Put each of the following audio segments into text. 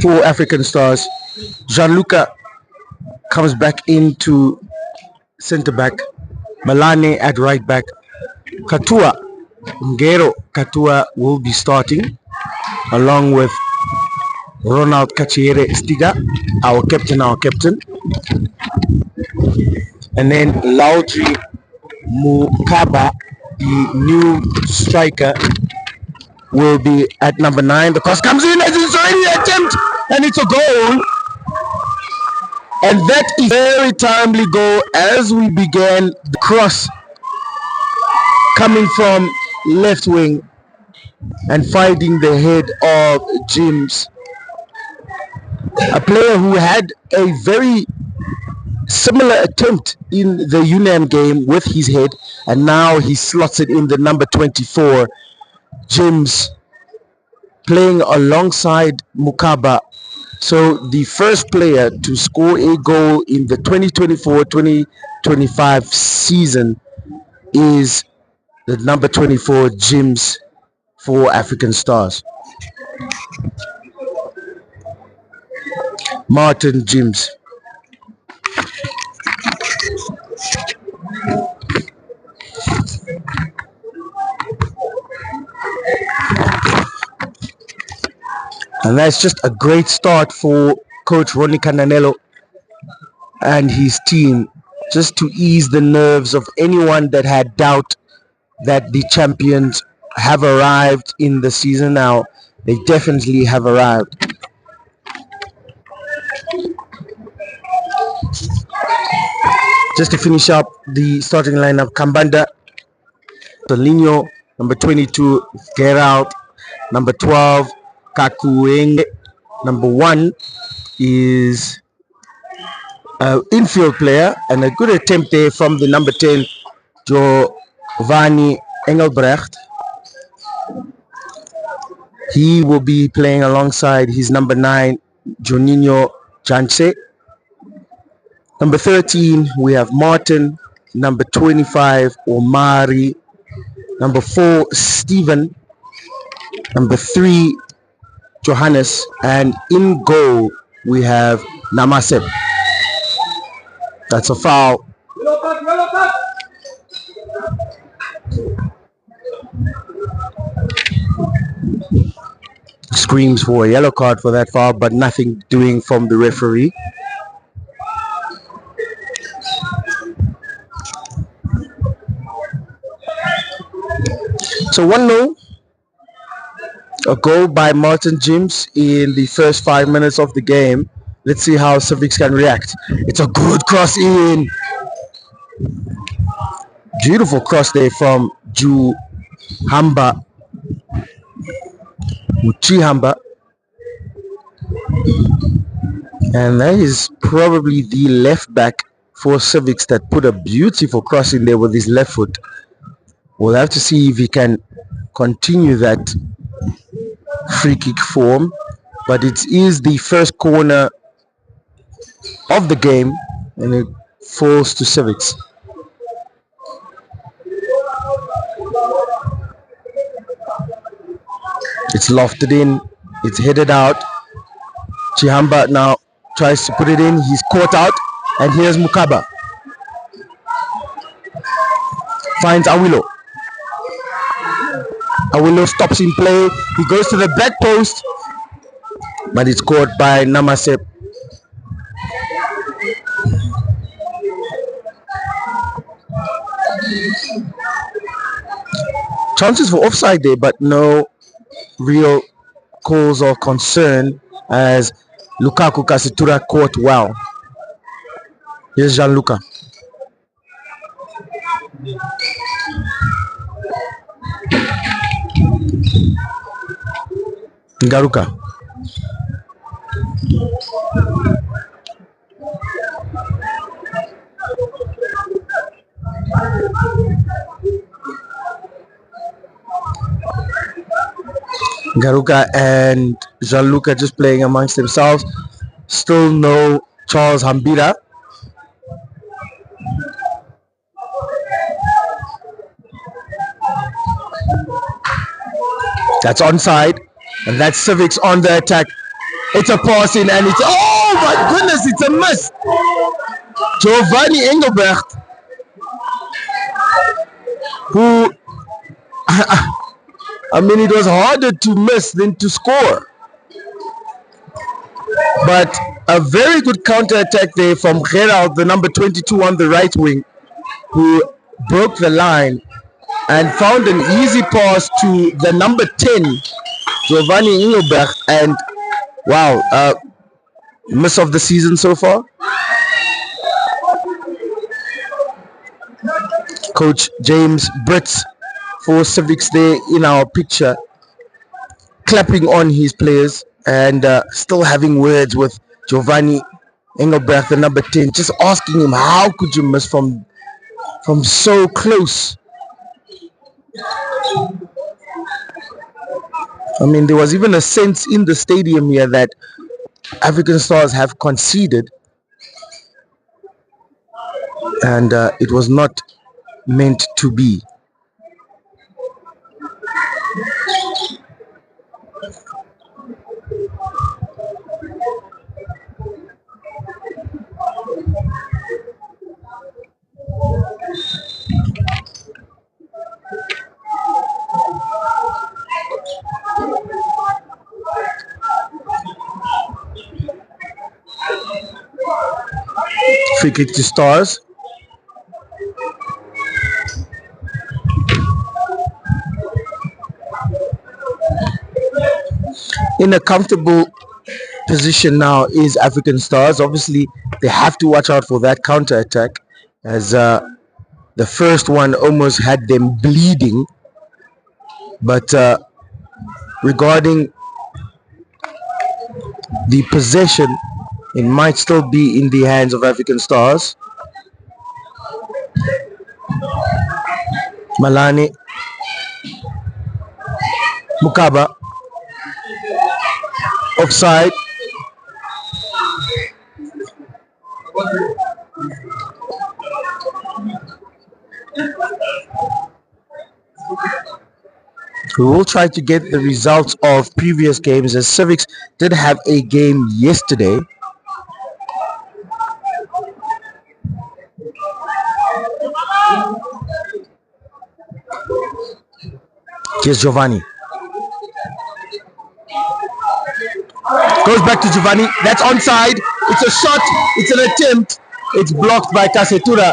for African Stars. Gianluca comes back into centre back. Malane at right back. Katua, Ngero Katua will be starting along with Ronald Kachiere Stiga, our captain. And then Laudri Mukaba, the new striker, will be at number 9. The cross comes in as it's already an attempt, and it's a goal. And that is a very timely goal as we began the cross coming from left wing and finding the head of James, a player who had a very similar attempt in the UNAM game with his head, and now he slots it in the number 24. James playing alongside Mukaba. So the first player to score a goal in the 2024-2025 season is the number 24 James for African Stars. Martin James. And that's just a great start for Coach Ronnie Cananello and his team, just to ease the nerves of anyone that had doubt that the champions have arrived in the season. Now they definitely have arrived. Just to finish up the starting lineup: Kambanda, Tolinho, number 22, Geralt, number 12, Kakuenge, number 1 is an infield player, and a good attempt there from the number 10, Giovanni Engelbrecht. He will be playing alongside his number 9, Juninho Janse. Number 13, we have Martin. Number 25, Omari. Number 4, Stephen. Number 3, Johannes. And in goal, we have Namasep. That's a foul. Screams for a yellow card for that foul, but nothing doing from the referee. So 1-0, a goal by Martin James in the first 5 minutes of the game. Let's see how Civics can react. It's a good cross in. Beautiful cross there from Uchihamba. And that is probably the left back for Civics that put a beautiful cross in there with his left foot. We'll have to see if he can continue that free kick form, but it is the first corner of the game and it falls to Civics. It's lofted in, it's headed out. Chihamba now tries to put it in, he's caught out, and here's Mukaba. Finds Awilo. Awilo stops in play, he goes to the back post, but it's caught by Namasep. Chances for offside there, but no real calls of concern as Lukaku Kasitura caught well. Here's Gianluca. Garuka. Garuka and Gianluca just playing amongst themselves. Still no Charles Hambira. That's onside, and that's Civics on the attack. It's a pass in and it's, oh my goodness, it's a miss. Giovanni Engelbrecht, who, I mean, it was harder to miss than to score. But a very good counter-attack there from Gerald, the number 22 on the right wing, who broke the line and found an easy pass to the number 10, Giovanni Engelbrecht, and wow, miss of the season so far. Coach James Brits for Civics there in our picture, clapping on his players and still having words with Giovanni Engelbrecht, the number 10, just asking him, how could you miss from so close? I mean, there was even a sense in the stadium here that African Stars have conceded, and it was not meant to be. Free kick to Stars. In a comfortable position now is African Stars. Obviously, they have to watch out for that counter attack, as the first one almost had them bleeding. But regarding the possession, it might still be in the hands of African Stars. Malani, Mukaba, offside. We will try to get the results of previous games, as Civics did have a game yesterday. Here's Giovanni. Goes back to Giovanni. That's onside. It's a shot. It's an attempt. It's blocked by Kasetura.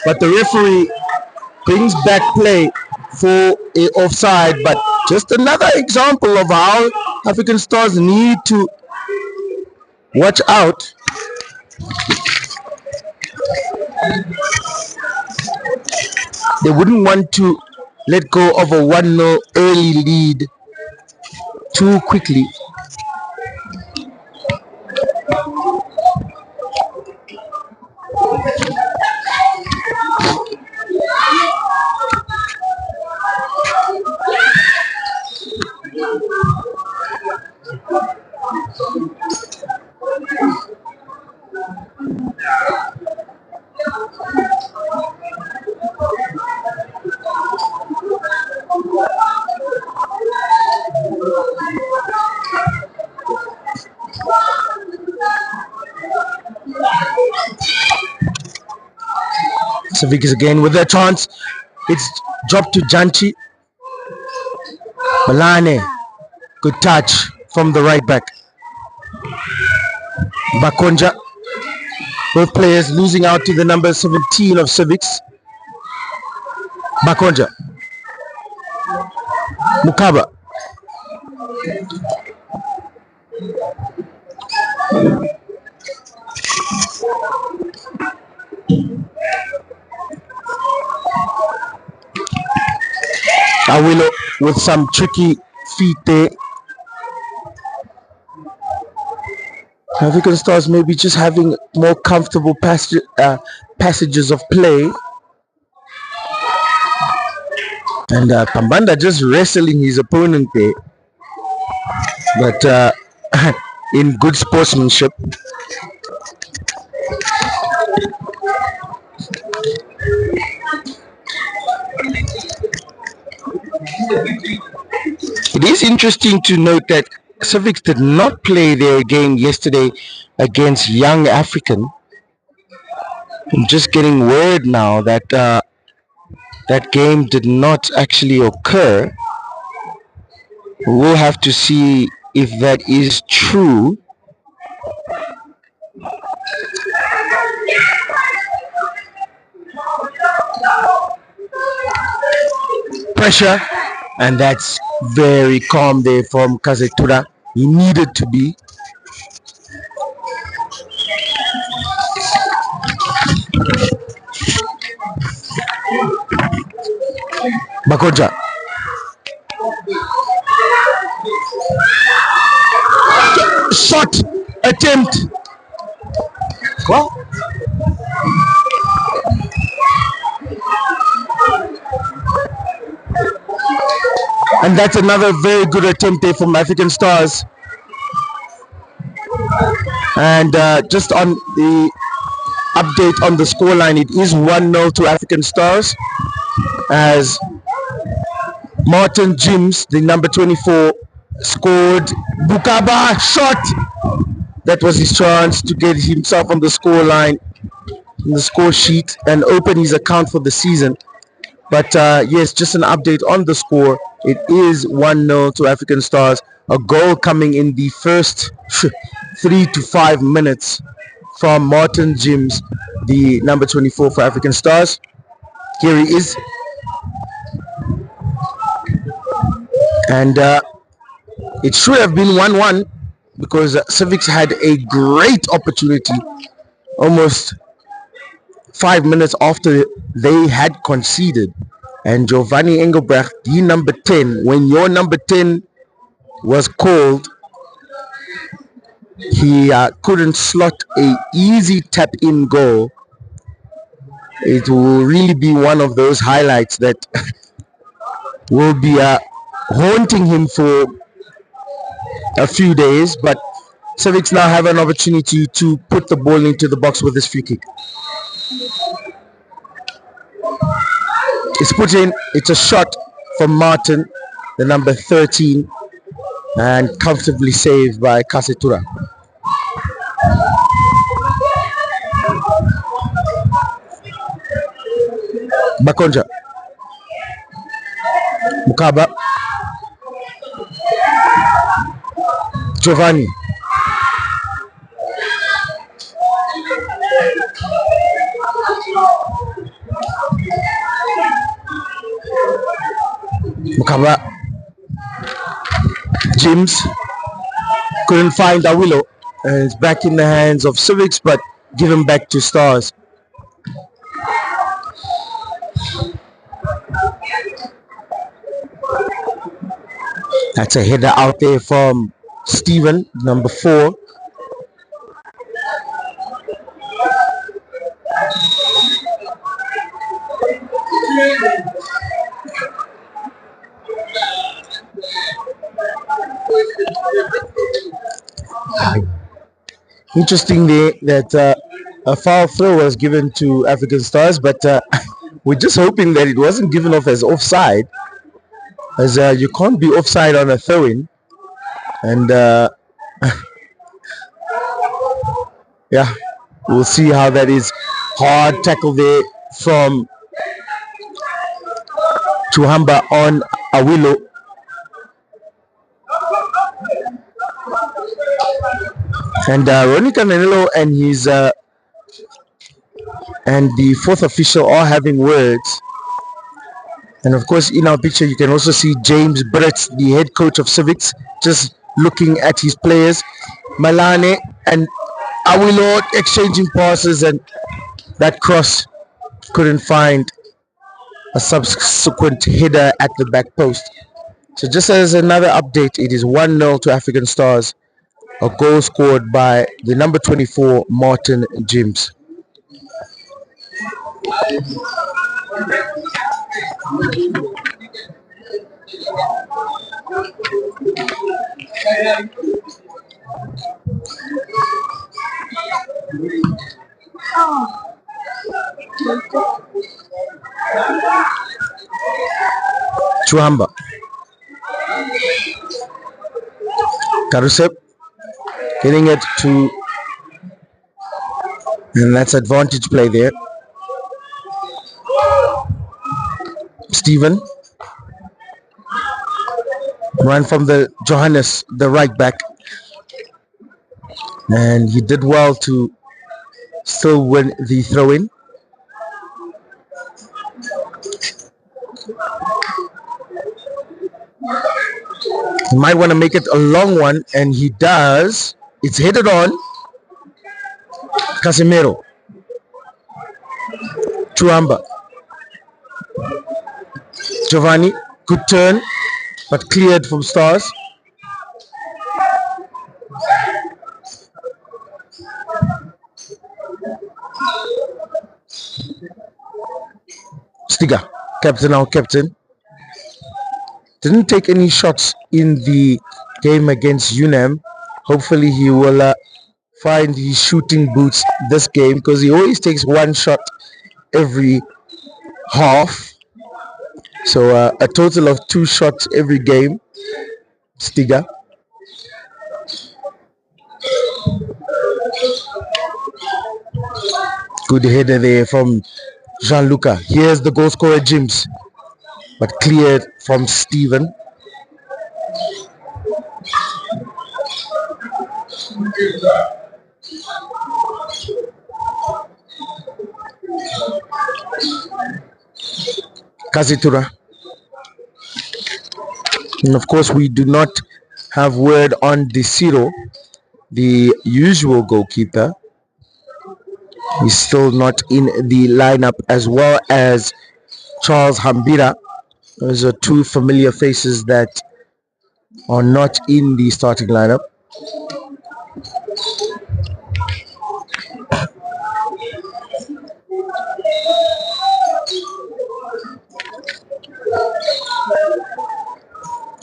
But the referee brings back play for a offside. But just another example of how African Stars need to watch out. They wouldn't want to let go of a 1-0 early lead too quickly. Civics again with their chance. It's dropped to Janchi. Malane. Good touch from the right back. Bakonja. Both players losing out to the number 17 of Civics. Bakonja. Mukaba. Awilo with some tricky feet there. African Stars maybe just having more comfortable passages of play. And Pambanda just wrestling his opponent there. But in good sportsmanship. It is interesting to note that Civics did not play their game yesterday against Young African. I'm just getting word now that that game did not actually occur. We'll have to see if that is true. Pressure, and that's very calm there from Kazetura. He needed to be. Bakoja. Shot attempt. Well, and that's another very good attempt there from African Stars. And just on the update on the scoreline, it is 1-0 to African Stars as Martin Jims, the number 24, scored. Bukaba shot. That was his chance to get himself on the scoreline, in the score sheet, and open his account for the season. But yes, just an update on the score. It is 1-0 to African Stars. A goal coming in the first 3 to 5 minutes from Martin Jims, the number 24 for African Stars. Here he is. And it should have been 1-1 because Civics had a great opportunity almost 5 minutes after they had conceded. And Giovanni Engelbrecht, the number 10, when your number 10 was called, he couldn't slot a easy tap-in goal. It will really be one of those highlights that will be haunting him for a few days. But Civics now have an opportunity to put the ball into the box with this free kick. It's put in. It's a shot from Martin, the number 13, and comfortably saved by Kasetura. Bakonja. Mukaba. Giovanni. Mukaba. James couldn't find Awilo, and it's back in the hands of Civics, but given back to Stars. That's a header out there from Steven, number 4. Interesting there that a foul throw was given to African Stars, but we're just hoping that it wasn't given off as offside, as you can't be offside on a throw-in. And yeah, we'll see how that is. Hard tackle there from Chuhamba on Awilo. And Ronnie Canelo and his and the fourth official are having words. And of course, in our picture, you can also see James Brett, the head coach of Civics, just looking at his players. Malane and Awilo exchanging passes, and that cross couldn't find a subsequent header at the back post. So just as another update, it is 1-0 to African Stars. A goal scored by the number 24, Martin Jims. Chuamba. Karusep getting it to, and that's advantage play there. Steven run from the Johannes, the right back, and he did well to still win the throw-in. He might want to make it a long one, and he does. It's headed on. Casemiro. Chuamba. Giovanni. Good turn, but cleared from Stars. Stiga. Captain. Didn't take any shots in the game against UNAM. Hopefully he will find his shooting boots this game, because he always takes one shot every half. So a total of 2 shots every game. Stiga. Good header there from Gianluca. Here's the goal scorer, Jims, but cleared from Steven. Kazitura. And of course, we do not have word on Desiro, the usual goalkeeper. He's still not in the lineup, as well as Charles Hambira. Those are 2 familiar faces that are not in the starting lineup.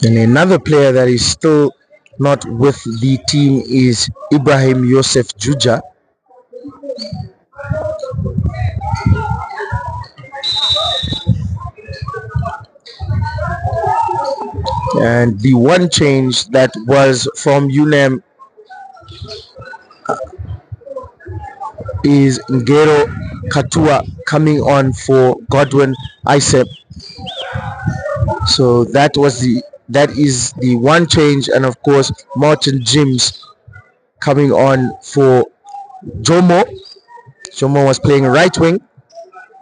And another player that is still not with the team is Ibrahim Yosef Juja. And the one change that was from UNAM is Ngero Katua coming on for Godwin Isep. So that is the one change, and of course Martin Jims coming on for Jomo. Jomo was playing right wing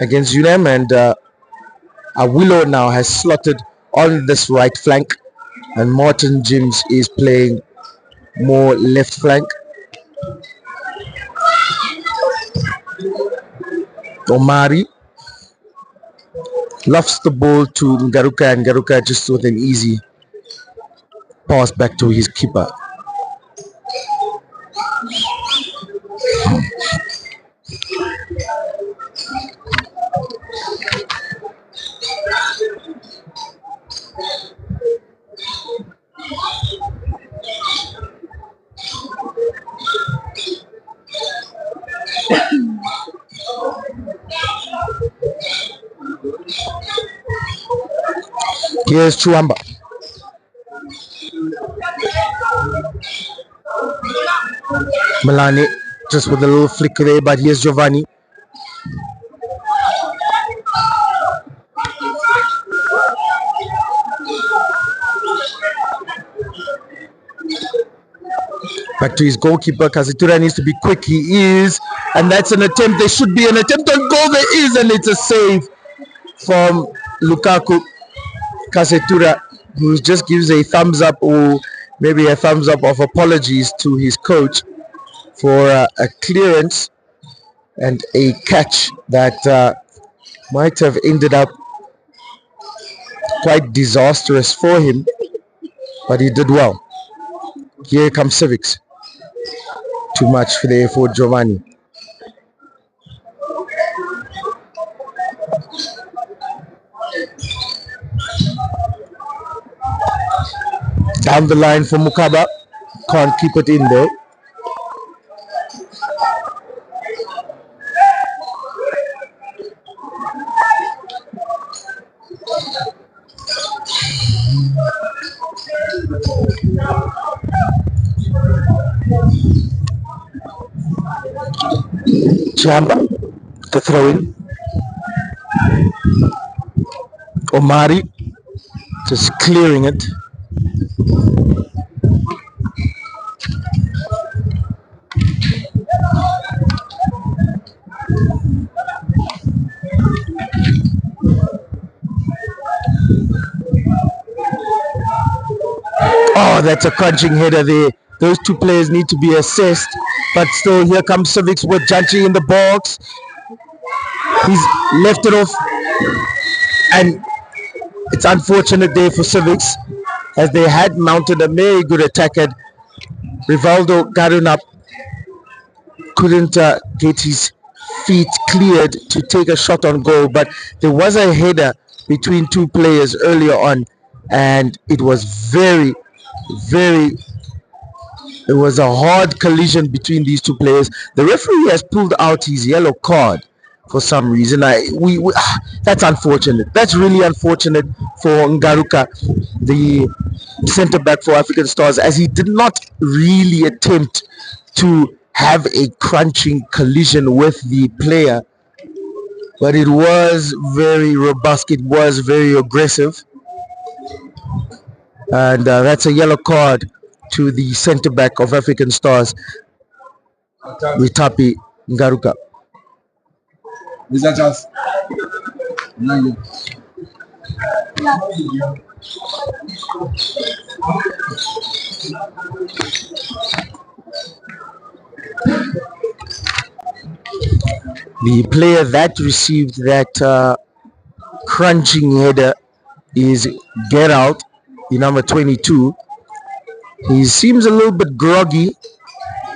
against UNAM, and Awilo now has slotted on this right flank, and Martin Jims is playing more left flank. Omari lofts the ball to Ngaruka, and Ngaruka just with an easy pass back to his keeper. Here's Chuamba. Milani just with a little flick there, but here's Giovanni. Back to his goalkeeper. Kazitura needs to be quick. He is, and that's an attempt. There should be an attempt on goal. There is, and it's a save from Lukaku. Kazitura, who just gives a thumbs up, or maybe a thumbs up of apologies to his coach for a clearance and a catch that might have ended up quite disastrous for him, but he did well. Here comes Civics. Too much for Giovanni. Down the line for Mukaba. Can't keep it in there. Chamba, the throw in. Omari just clearing it. Oh, that's a crunching header there. Those two players need to be assessed. But still, here comes Civics with Janchi in the box. He's left it off. And it's unfortunate there for Civics, as they had mounted a very good attack at Rivaldo Garunup. Couldn't get his feet cleared to take a shot on goal, but there was a header between two players earlier on, and it was it was a hard collision between these two players. The referee has pulled out his yellow card for some reason. That's unfortunate. That's really unfortunate for Ngaruka, the centre back for African Stars, as he did not really attempt to have a crunching collision with the player, but it was very robust. It was very aggressive, and that's a yellow card to the centre back of African Stars, Ritapi Ngaruka. The player that received that crunching header is Get Out, the number 22. He seems a little bit groggy.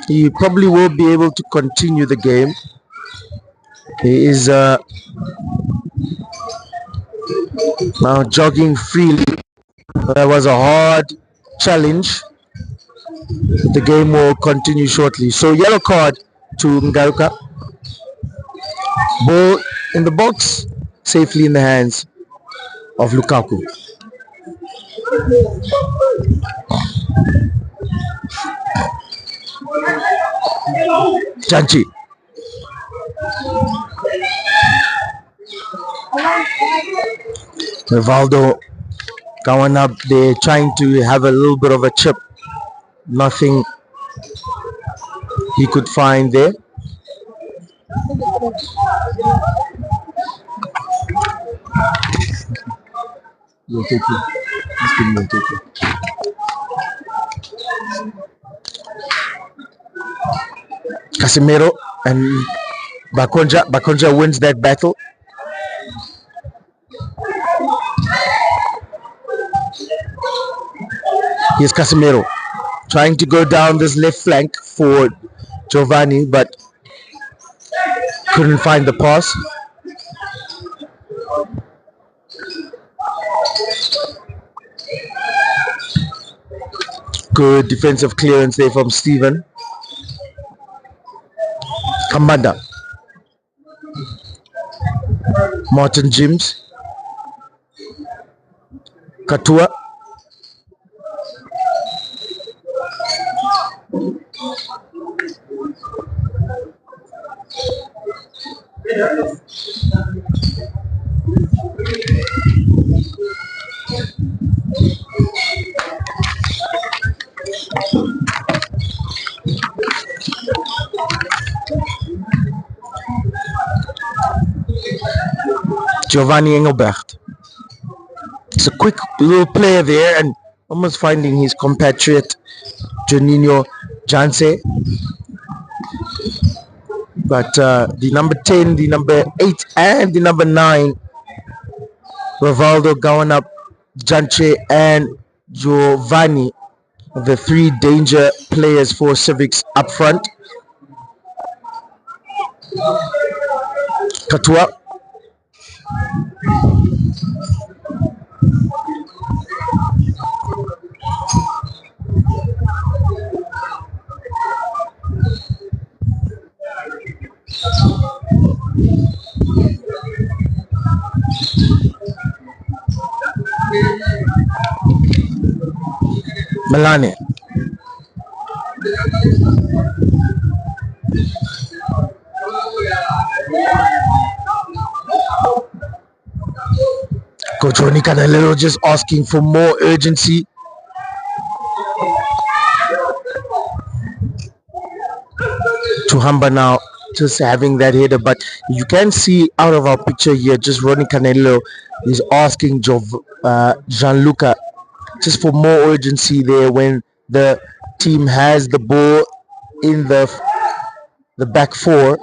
He probably will be able to continue the game. He is now jogging freely. That was a hard challenge. The game will continue shortly. So yellow card to Ngaruka. Ball in the box, safely in the hands of Lukaku. Janchi. Rivaldo going up there, trying to have a little bit of a chip. Nothing he could find there. We'll take it. We'll take it. Casemiro and Bakonja wins that battle. Here's Casemiro trying to go down this left flank for Giovanni, but couldn't find the pass. Good defensive clearance there from Steven. Kamanda. Martin Jims. Katua. Giovanni Engelbert. It's a quick little player there and almost finding his compatriot Juninho Janse. But the number 10, the number 8 and the number 9, Rivaldo going up, Janche and Giovanni, the three danger players for Civics up front. Katua. Melania. Coach Ronnie Canalero just asking for more urgency. Tuhamba now just having that header, but you can see out of our picture here, just Ronnie Canello is asking Gianluca just for more urgency there when the team has the ball in the back four,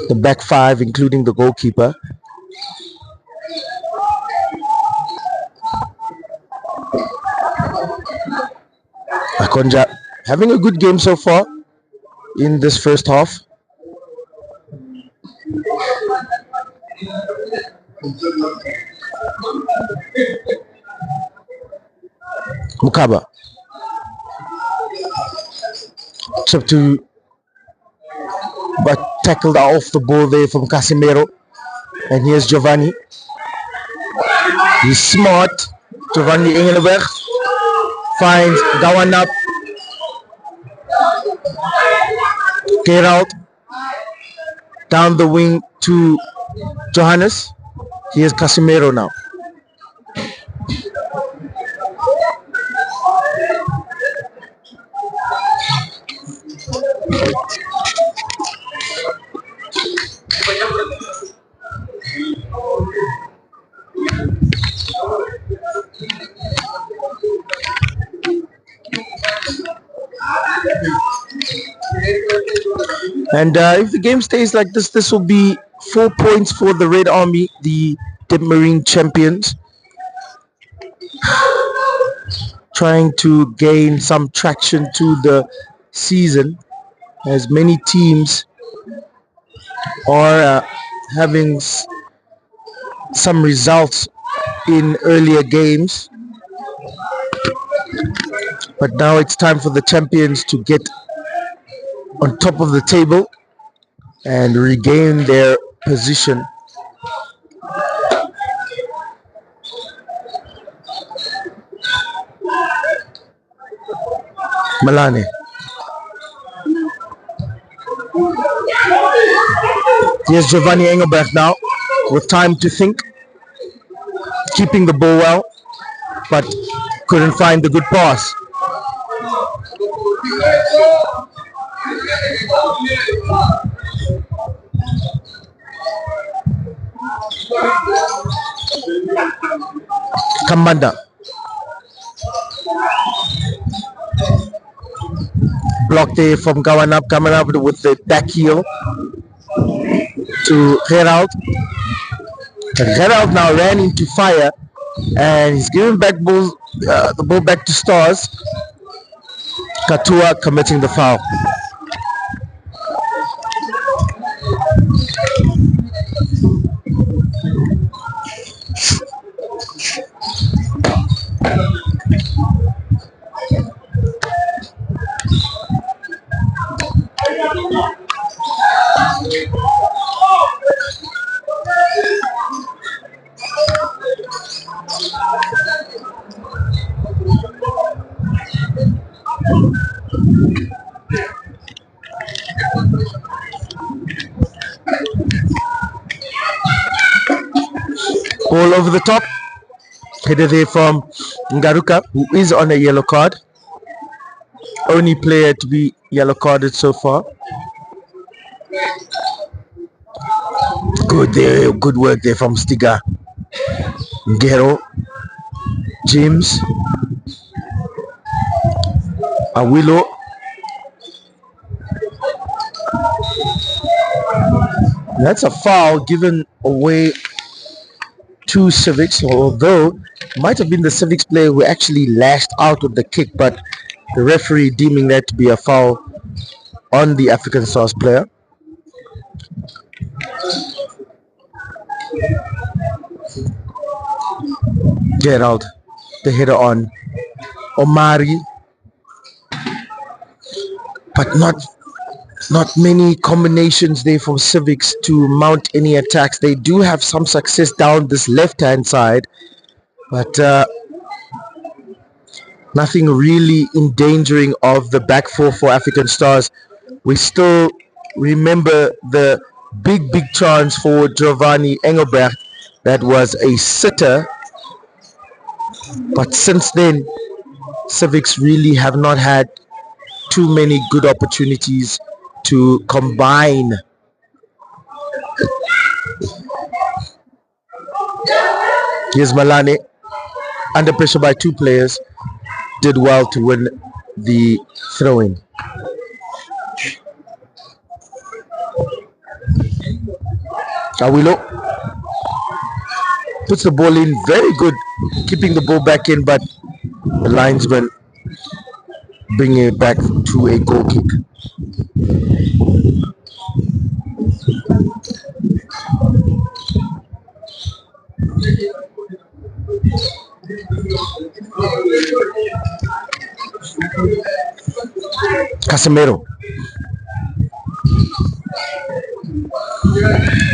the back five, including the goalkeeper. Akonja having a good game so far in this first half. Mukaba up to, but tackled off the ball there from Casemiro, and here's Giovanni. He's smart. Giovanni Engelberg finds Gawan up. Gerald down the wing to Johannes. Here's Casemiro now. And if the game stays like this will be 4 points for the Red Army, the Debmarine champions, trying to gain some traction to the season, as many teams are having some results in earlier games. But now it's time for the champions to get on top of the table and regain their position. Malane. Here's Giovanni Engelbrecht now with time to think, keeping the ball well, but couldn't find the good pass. Kambanda blocked there from Gawan up, coming up with the back heel to Gerald. Gerald now ran into fire and he's giving back the ball back to Stars. Katua committing the foul. Ball over the top, headed there from Ngaruka, who is on a yellow card. Only player to be yellow carded so far. Good work there from Stiga. Ngero, James, Awilo. That's a foul given away to Civics, although it might have been the Civics player who actually lashed out with the kick, but the referee deeming that to be a foul on the African Stars player. Gerald, the header on Omari, but not many combinations there for Civics to mount any attacks. They do have some success down this left-hand side, but nothing really endangering of the back four for African Stars. We still remember the big chance for Giovanni Engelbrecht That was a sitter, but since then, Civics really have not had too many good opportunities to combine. Here's Malane, under pressure by two players, did well to win the throw-in. Awilo puts the ball in, very good, keeping the ball back in, but the linesman bringing it back to a goal kick. Casemiro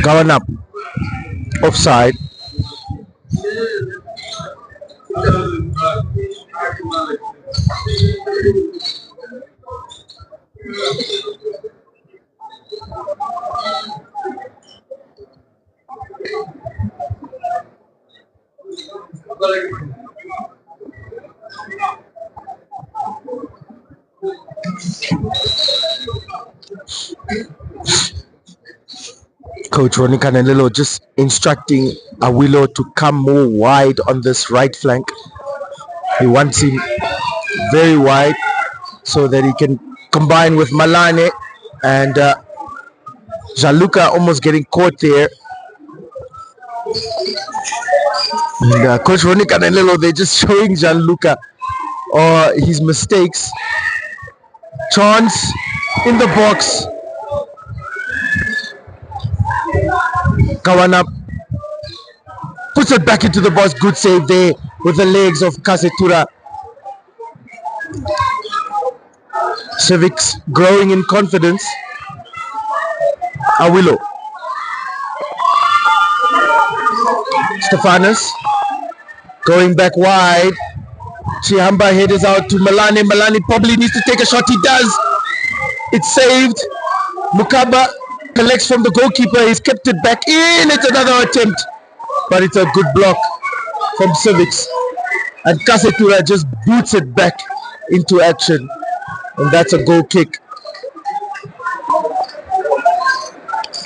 going up, offside. Coach Ronnie Canelillo just instructing Awilo to come more wide on this right flank. He wants him very wide so that he can combine with Malane, and Gianluca almost getting caught there. And, Coach Ronnie Canelillo, they're just showing Gianluca his mistakes. Chance in the box. Kawanap puts it back into the box. Good save there with the legs of Kasetura. Civics growing in confidence. Awilo. Stefanos going back wide. Chihamba headers out to Malane. Malane probably needs to take a shot. He does. It's saved. Mukaba collects from the goalkeeper. He's kept it back in. It's another attempt, but it's a good block from Civics. And Kasetura just boots it back into action. And that's a goal kick.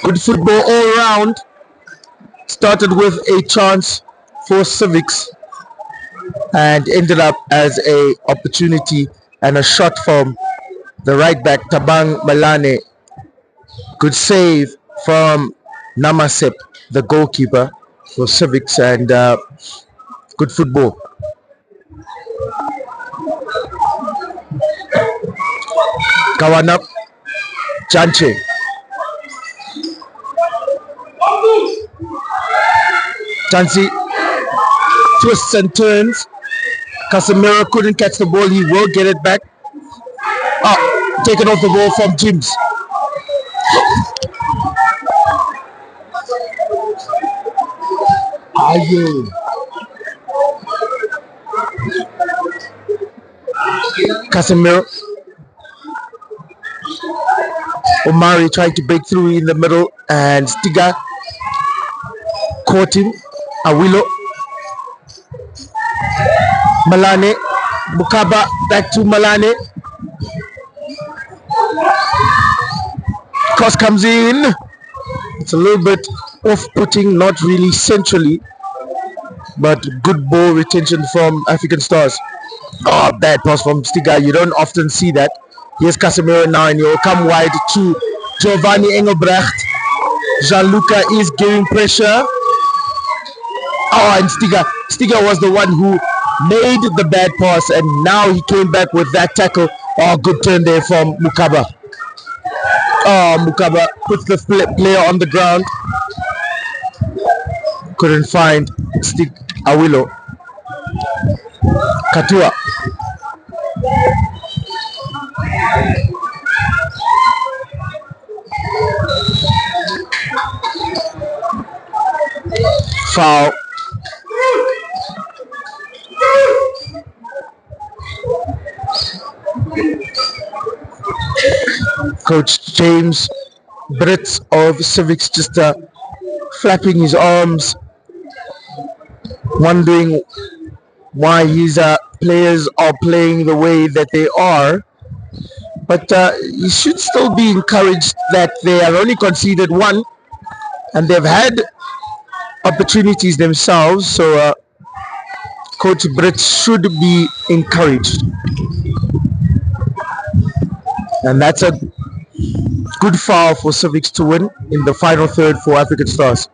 Good football all round. Started with a chance for Civics and ended up as a opportunity and a shot from the right back Tabang Malane. Good save from Namasep, the goalkeeper for Civics, and good football. Kawanap, Chanche. Chansi twists and turns. Casemiro couldn't catch the ball. He will get it back. Taken off the ball from Jims. Ayo. Casemiro. Omari tried to break through in the middle, and Stiga caught him. Awilo. Malane. Mukaba back to Malane. Cross comes in. It's a little bit off-putting, not really centrally, but good ball retention from African Stars. Bad pass from Stiga. You don't often see that. Here's Casemiro now, and he'll come wide to Giovanni Engelbrecht. Gianluca is giving pressure. And Stiga was the one who made the bad pass, and now he came back with that tackle. Good turn there from Mukaba. Mukaba puts the player on the ground. Couldn't find Awilo. Katua. Foul. Coach James Brits of Civics just flapping his arms wondering why his players are playing the way that they are. But he should still be encouraged that they have only conceded one and they've had opportunities themselves. So Coach Brett should be encouraged. And that's a good foul for Civics to win in the final third for African Stars.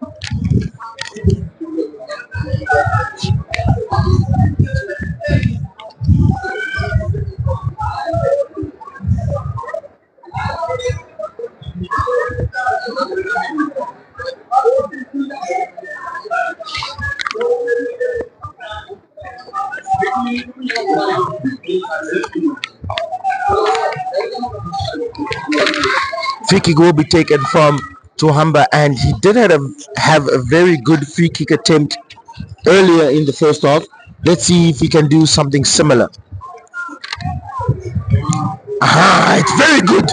Free kick will be taken from Tuhamba, and he did have a very good free kick attempt earlier in the first half. Let's see if he can do something similar. It's very good.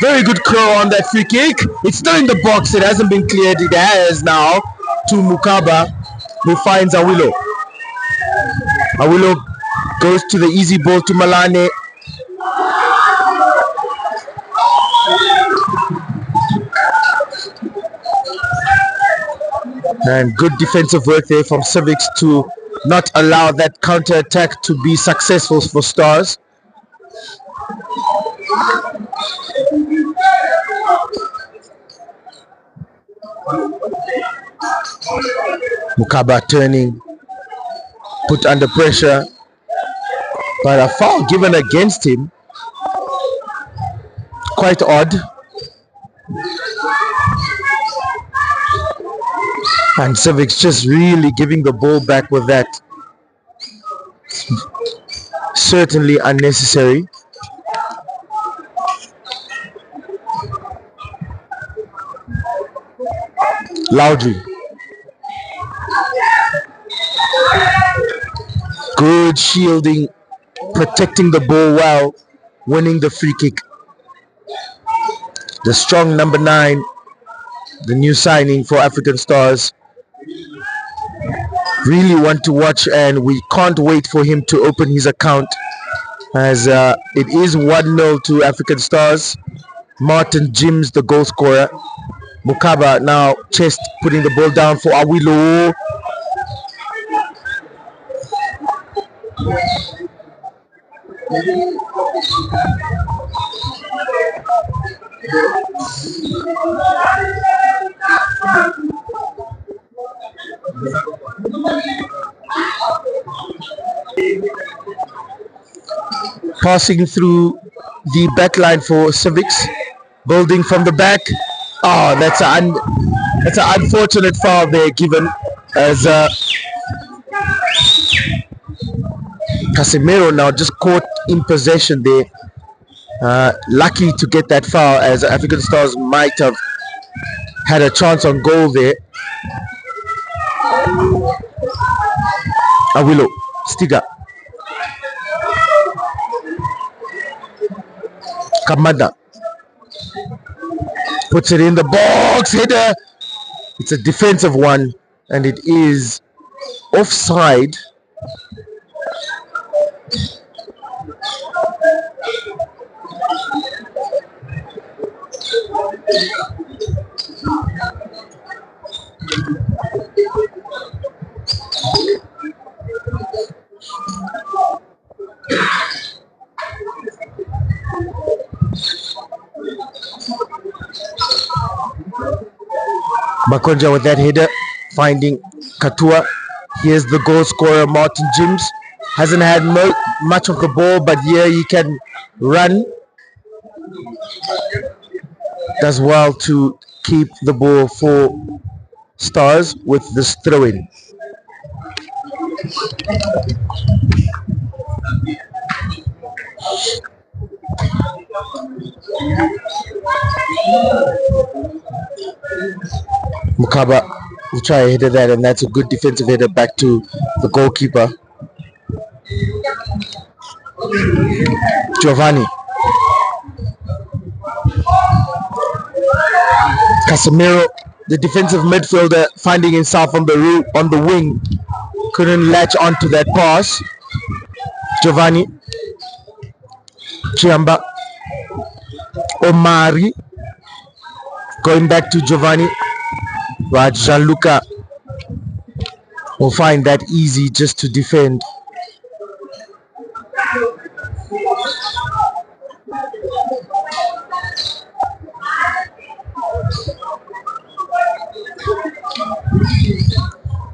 Very good curl on that free kick. It's still in the box. It hasn't been cleared. It has now to Mukaba, who finds Awilo. Awilo goes to the easy ball to Malane. And good defensive work there from Civics to not allow that counter-attack to be successful for Stars. Mukaba turning, put under pressure, but a foul given against him. Quite odd. And Civics just really giving the ball back with that. Certainly unnecessary. Loudry. Good shielding, protecting the ball well, winning the free kick. The strong number 9, the new signing for African Stars. Really want to watch, and we can't wait for him to open his account, as it is 1-0 to African Stars. Martin Jims, the goal scorer. Mukaba now chest, putting the ball down for Awilo. Passing through the back line for Civics, building from the back. Oh, that's an unfortunate foul there given, as Casemiro now just caught in possession there. Lucky to get that foul, as African Stars might have had a chance on goal there. Awilo, Stiga. Kamada puts it in the box, header. It's a defensive one, and it is offside. Makonja with that header, finding Katua. Here's the goal scorer, Martin Jims. Hasn't had much of the ball, but here he can run. Does well to keep the ball for Stars with this throw-in. Mukaba will try a header that, and that's a good defensive header back to the goalkeeper. Giovanni. Casemiro, the defensive midfielder, finding himself on the wing. couldn't latch onto that pass. Giovanni Chiamba Omari going back to Giovanni, but Gianluca will find that easy just to defend.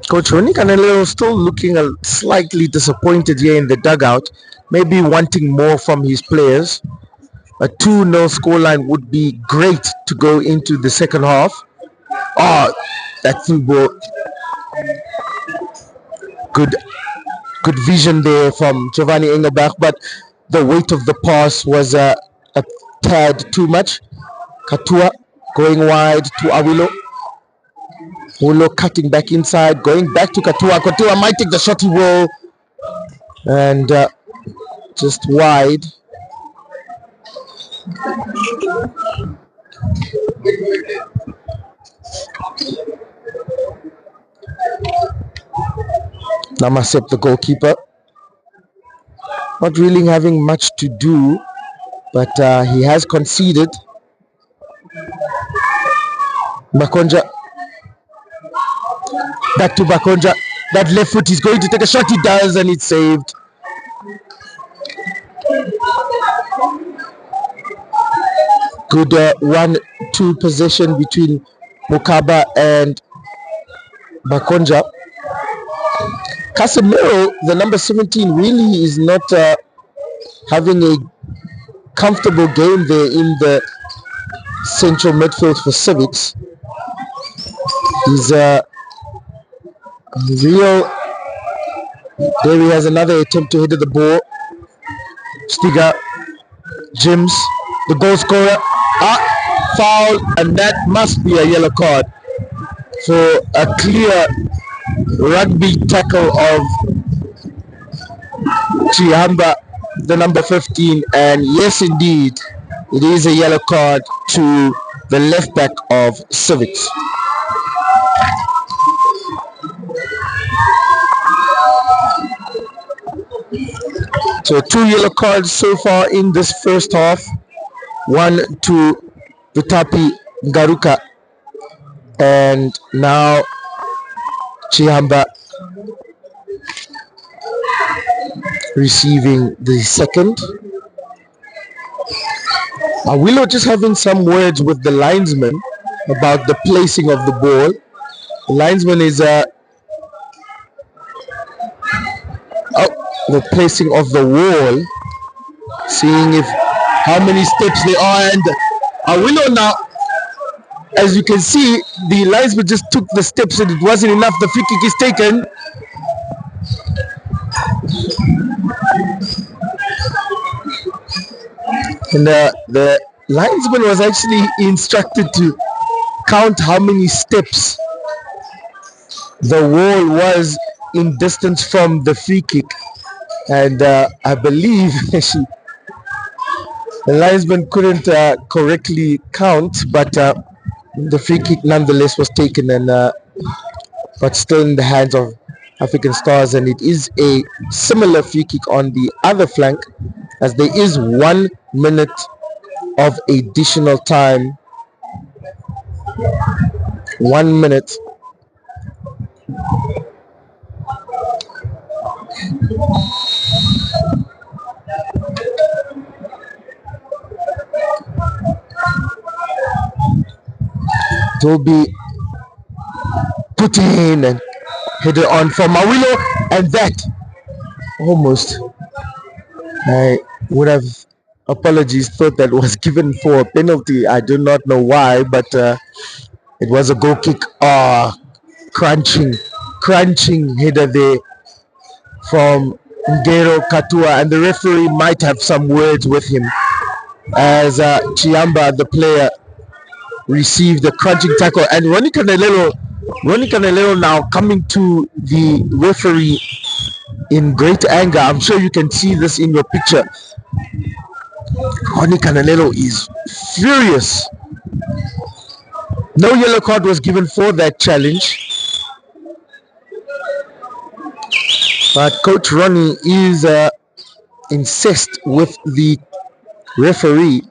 Coach Ronnie Canelero still looking slightly disappointed here in the dugout, maybe wanting more from his players. A 2-0 scoreline would be great to go into the second half. Oh, that through ball. Good vision there from Giovanni Engelbach, but the weight of the pass was a tad too much. Katua going wide to Awilo. Ulo cutting back inside, going back to Katua. Katua might take the shot, he will. And just wide. Namasep, the goalkeeper, not really having much to do, but he has conceded. Bakonja, back to Bakonja. That left foot, he's going to take a shot, he does, and it's saved. Good 1-2 possession between Mukaba and Bakonja. Casemiro, the number 17, really is not having a comfortable game there in the central midfield for Civics. He's real. There he has another attempt to hit the ball. Stiga, Jims, the goal scorer. Foul, and that must be a yellow card for a clear rugby tackle of Chiamba, the number 15, and yes indeed it is a yellow card to the left back of Civics. So 2 yellow cards so far in this first half. One to Vitapi Garuka, and now Chiamba receiving the second. Willow just having some words with the linesman about the placing of the ball. The linesman is the placing of the wall, seeing if how many steps they are, and Willow now, as you can see, the linesman just took the steps and it wasn't enough. The free kick is taken. And the linesman was actually instructed to count how many steps the wall was in distance from the free kick. And I believe the linesman couldn't correctly count, but the free kick nonetheless was taken, and but still in the hands of African Stars, and it is a similar free kick on the other flank, as there is 1 minute of additional time. 1 minute. To be put in and headed on for Mawilo, and that almost, I would have thought that was given for a penalty. I do not know why, but it was a goal kick. Crunching header there from Ngero Katua, and the referee might have some words with him as Chiamba, the player, received the crunching tackle, and Ronnie Canelero now coming to the referee in great anger. I'm sure you can see this in your picture. Ronnie Canelero is furious. No yellow card was given for that challenge. But Coach Ronnie is incensed with the referee.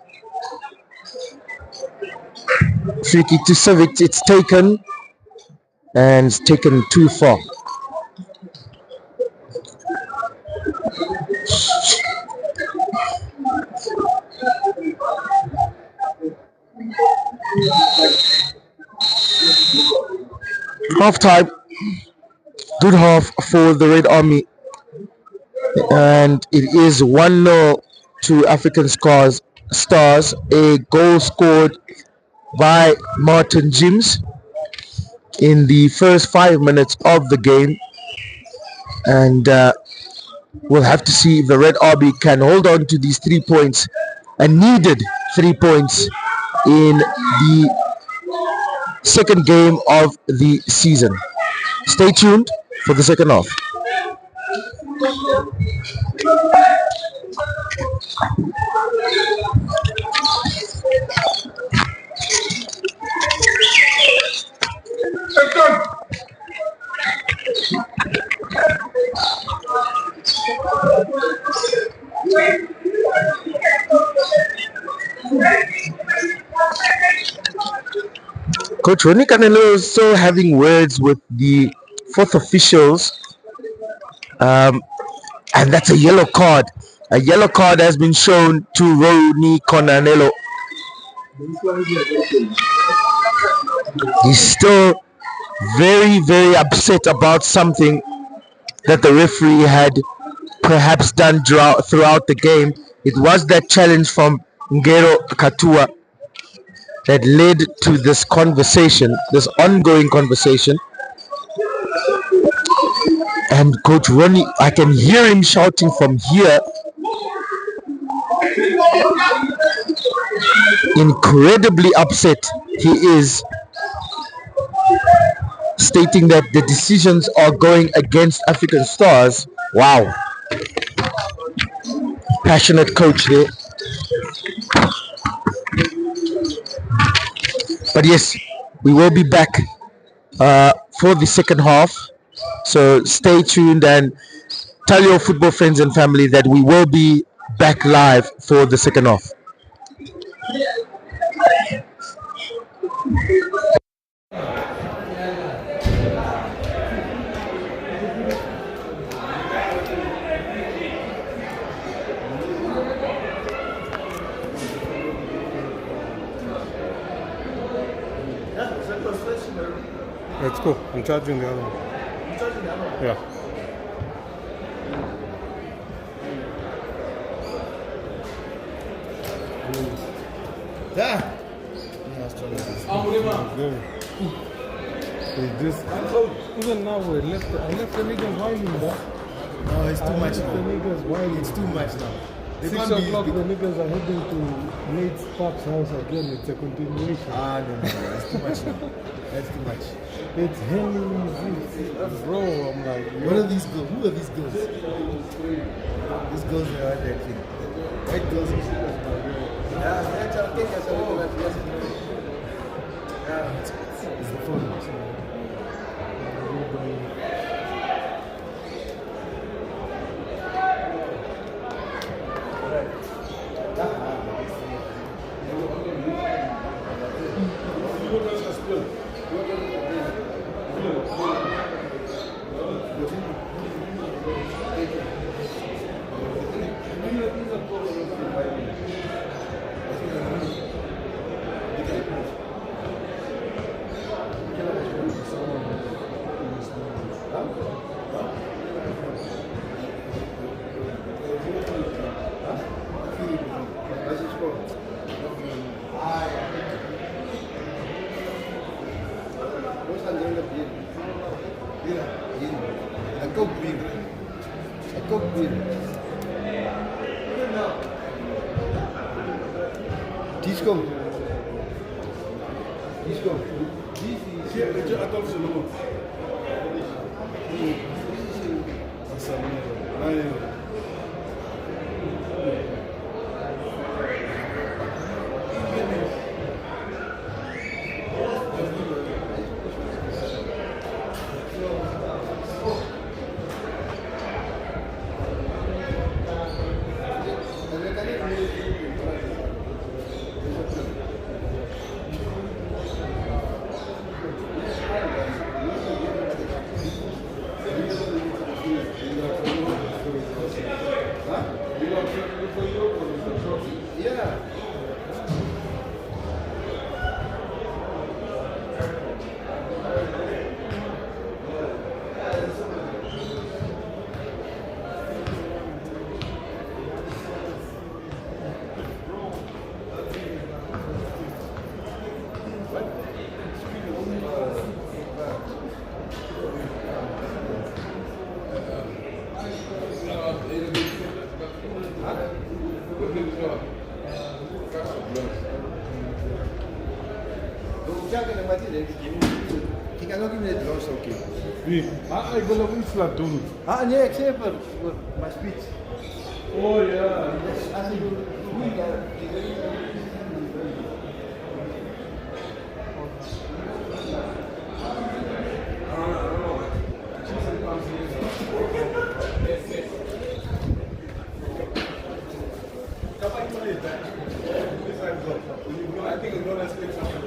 Free kick to Civics. It's taken and it's taken too far. Half time. Good half for the Red Army. And it is 1-0 to African Stars. A goal scored by Martin Jims in the first 5 minutes of the game. And we'll have to see if the Red Army can hold on to these 3 points, and needed 3 points in the second game of the season. Stay tuned for the second half. Coach Ronnie Canelo is still having words with the fourth officials, and that's a yellow card. A yellow card has been shown to Ronnie Canelo. He's still very, very upset about something that the referee had perhaps done throughout the game. It was that challenge from Ngero Katua that led to this conversation, this ongoing conversation. And Coach Ronnie, I can hear him shouting from here. Incredibly upset he is, stating that the decisions are going against African Stars. Wow. Passionate coach there. But yes, we will be back for the second half. So stay tuned and tell your football friends and family that we will be back live for the second half. Let's go. I'm charging the other one. You're charging the other one? Yeah. Yeah. Even now I left the niggas whining, bro. No, it's too much now. The niggas whining. It's too much now. 6 o'clock, the niggas are heading to Nate's Pop's house again. It's a continuation. No. It's too much now. That's too much. It's Henry, bro. I'm like, what are these girls? Who are these girls? These girls are right there, kid. White girls. It's the phone. He cannot give me the drugs, okay. I go to Isla Duru. Yeah, except for my speech. Oh, yeah. I think we're going to speak something.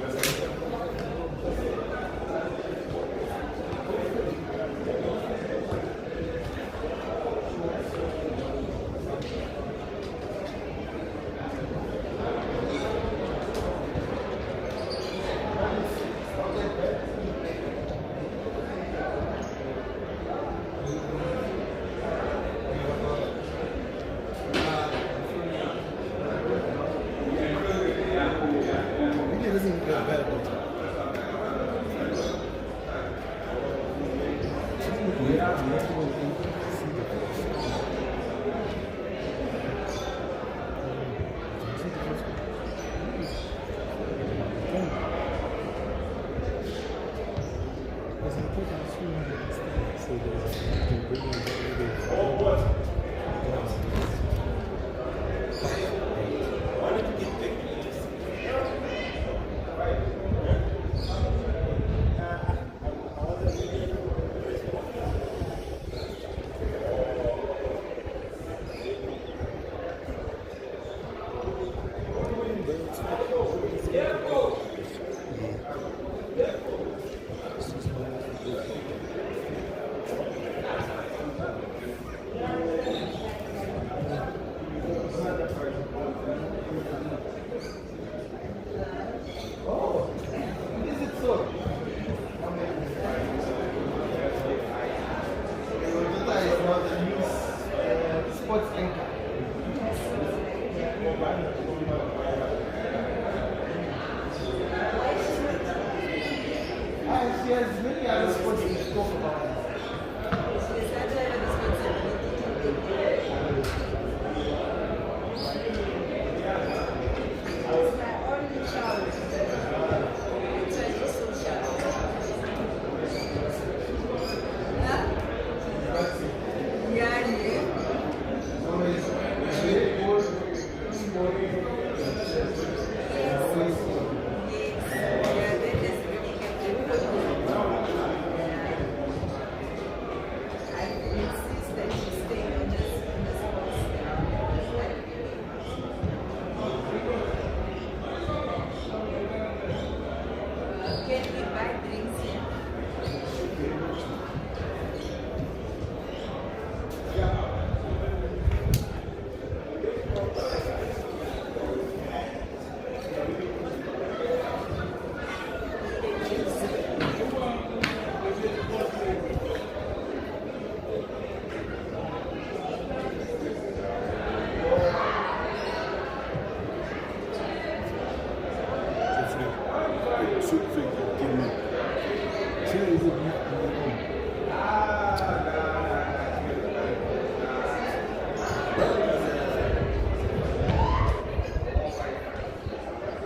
She has many other sports to talk about.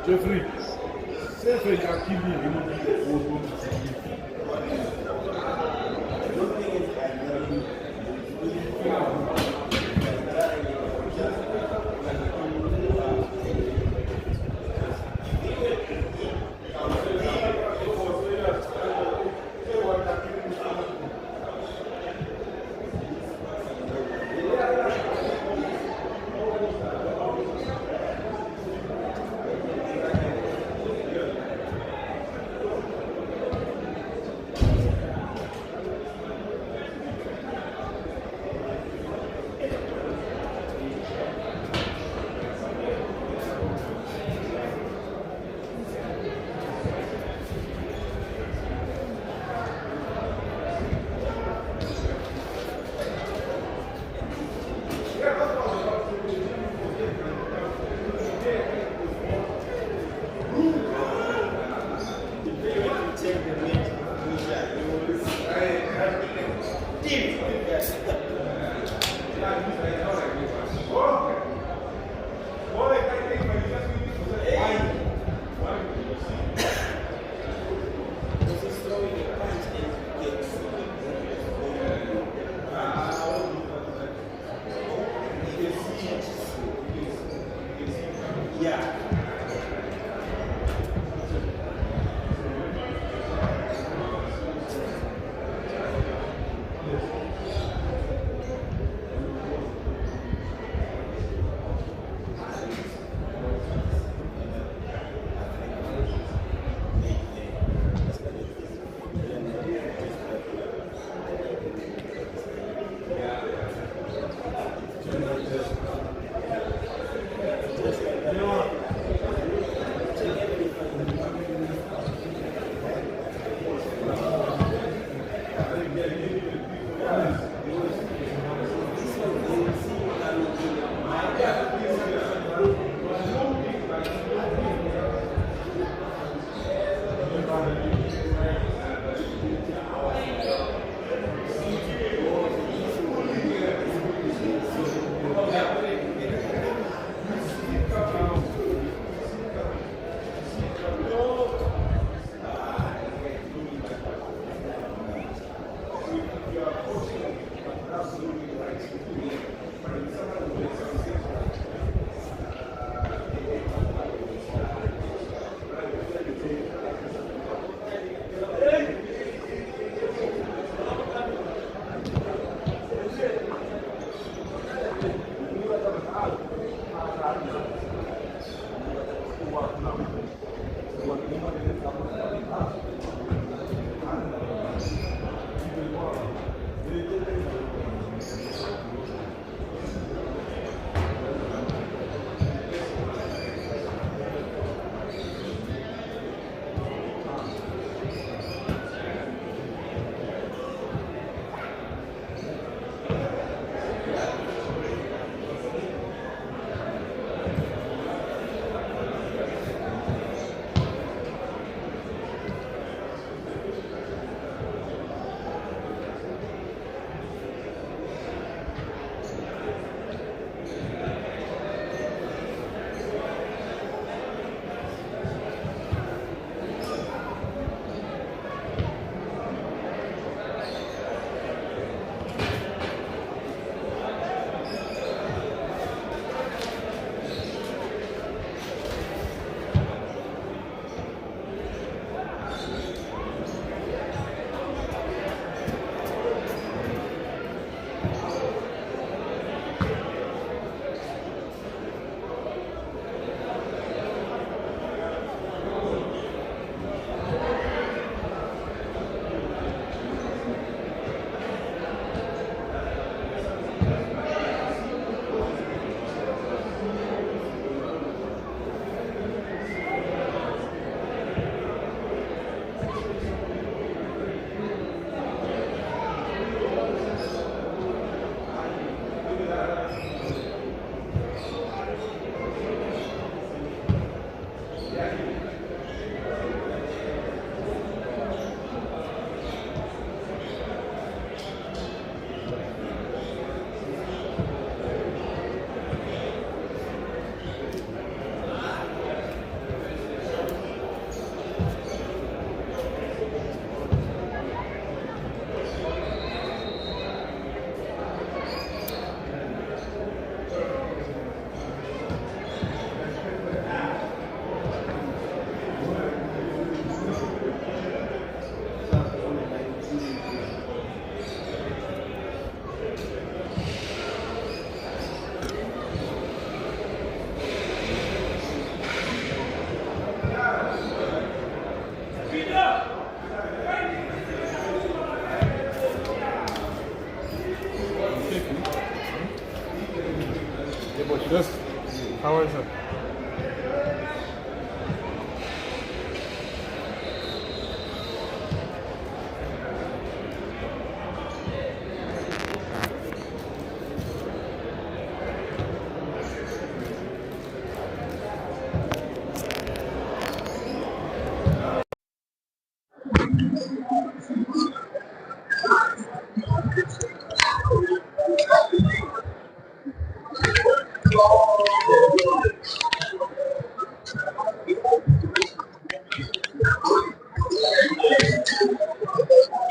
Jeffrey, Jeffrey can kill me, you know.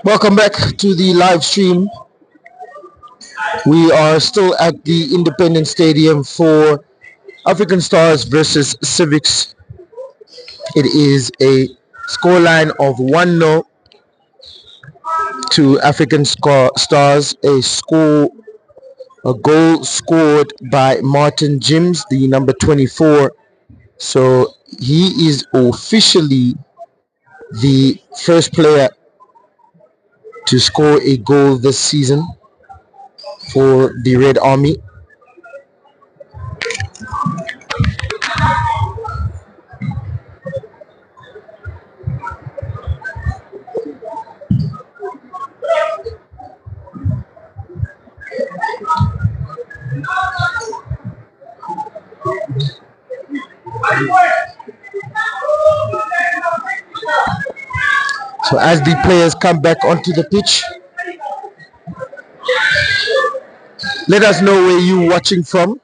Welcome back to the live stream. We are still at the Independence Stadium for African Stars versus Civics. It is a scoreline of 1-0 to African Stars. A goal scored by Martin Jims, the number 24. So he is officially the first player to score a goal this season for the Red Army. So as the players come back onto the pitch, let us know where you're watching from.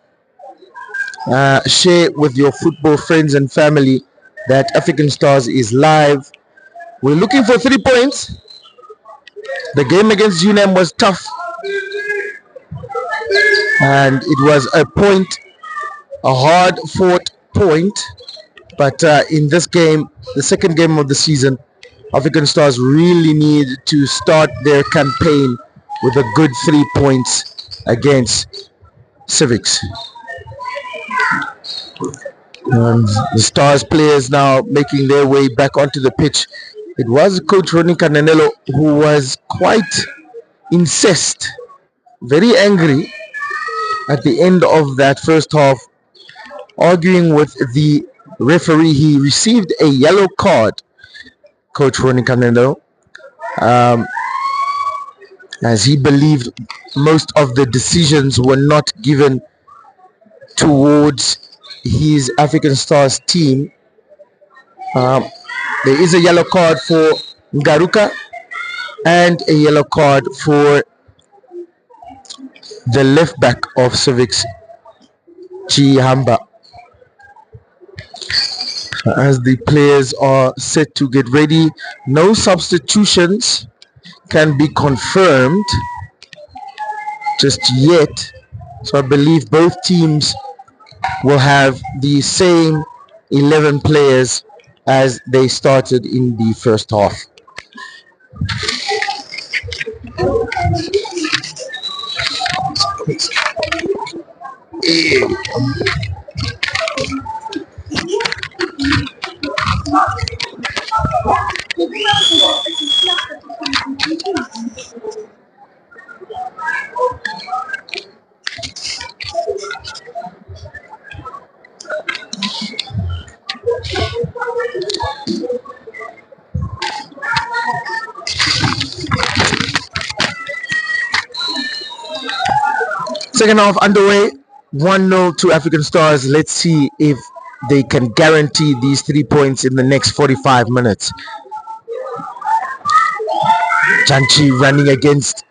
Share with your football friends and family that African Stars is live. We're looking for 3 points. The game against UNAM was tough, and it was a hard-fought point. But in this game, the second game of the season, African Stars really need to start their campaign with a good 3 points against Civics. The Stars players now making their way back onto the pitch. It was Coach Ronnie Cananello who was quite incensed, very angry at the end of that first half, arguing with the referee. He received a yellow card, Coach Ronnie Cananello, as he believed most of the decisions were not given towards his African Stars team. There is a yellow card for Ngaruka and a yellow card for the left back of Civics, Chihamba. As the players are set to get ready, no substitutions can be confirmed just yet. So I believe both teams will have the same 11 players as they started in the first half. Second half underway, 1-0 to African Stars. Let's see if they can guarantee these 3 points in the next 45 minutes. Janchi running against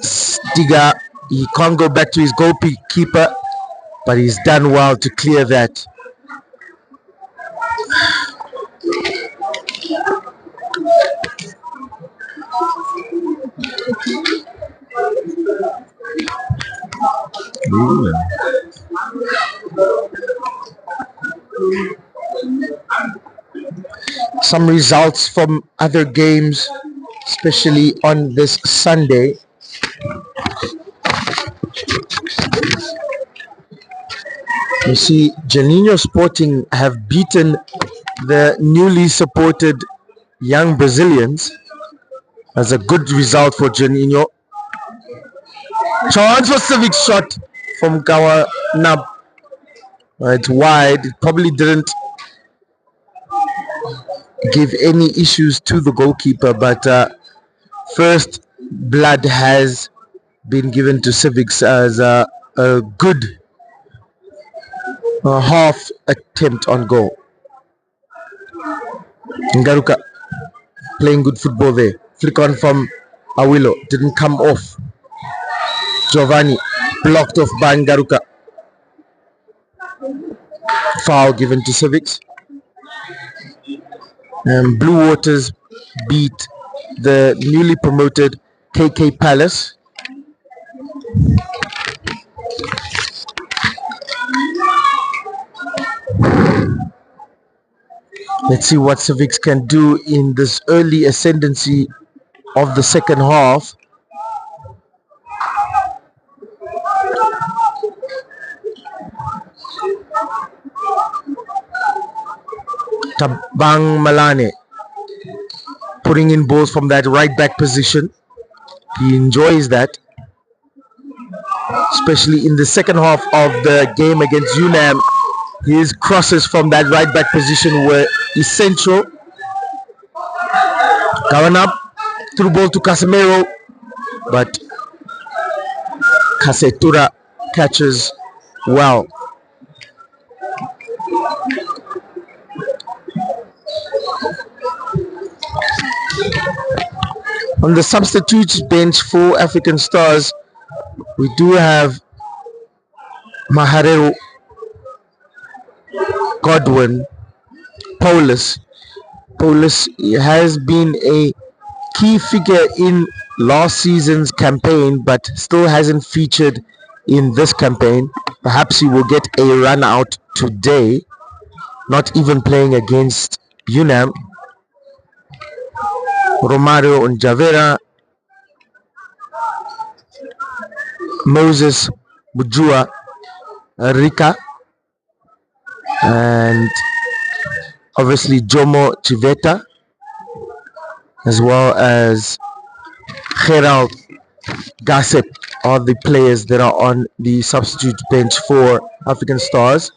Stiga. He can't go back to his goalkeeper, but he's done well to clear that. Some results from other games, especially on this Sunday. You see, Janino Sporting have beaten the newly supported Young Brazilians. That's a good result for Janino. Chance for Civics shot from Kawanab. It's wide. It probably didn't give any issues to the goalkeeper, but first blood has been given to Civics as a good half attempt on goal. Ngaruka playing good football there. Flick on from Awilo, didn't come off. Giovanni blocked off by Ngaruka. Foul given to Civics. And Blue Waters beat the newly promoted KK Palace. Let's see what Civics can do in this early ascendancy of the second half. Tabang Malane putting in balls from that right back position. He enjoys that, especially in the second half of the game against UNAM. His crosses from that right back position were essential. Going up, through ball to Casemiro, but Casetura catches well. On the substitutes bench for African Stars, we do have Maharero, Godwin, Paulus. Paulus has been a key figure in last season's campaign, but still hasn't featured in this campaign. Perhaps he will get a run out today, not even playing against UNAM. Romario Njavera, Moses Bujua, Rika, and obviously Jomo Chiveta, as well as Gerald Gassep are the players that are on the substitute bench for African Stars.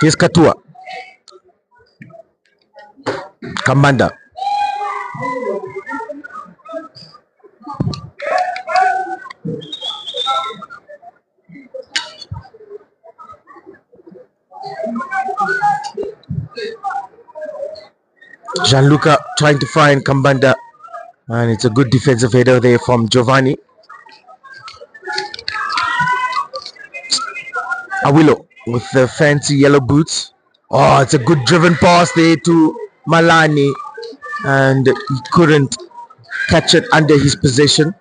Here's Katua, Kamanda, Gianluca trying to find Kambanda, and it's a good defensive header there from Giovanni. Awilo with the fancy yellow boots. Oh, it's a good driven pass there to Malani, and he couldn't catch it under his possession.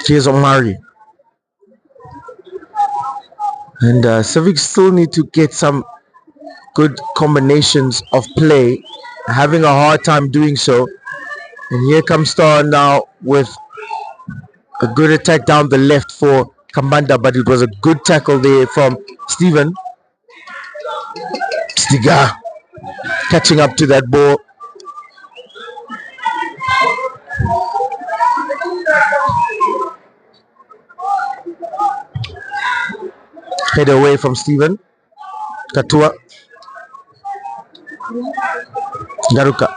Here's Omari. And Civics still need to get some good combinations of play, having a hard time doing so. And here comes Star now with a good attack down the left for Kambanda, but it was a good tackle there from Steven. Stiga catching up to that ball. Head away from Steven. Katua. Garuka.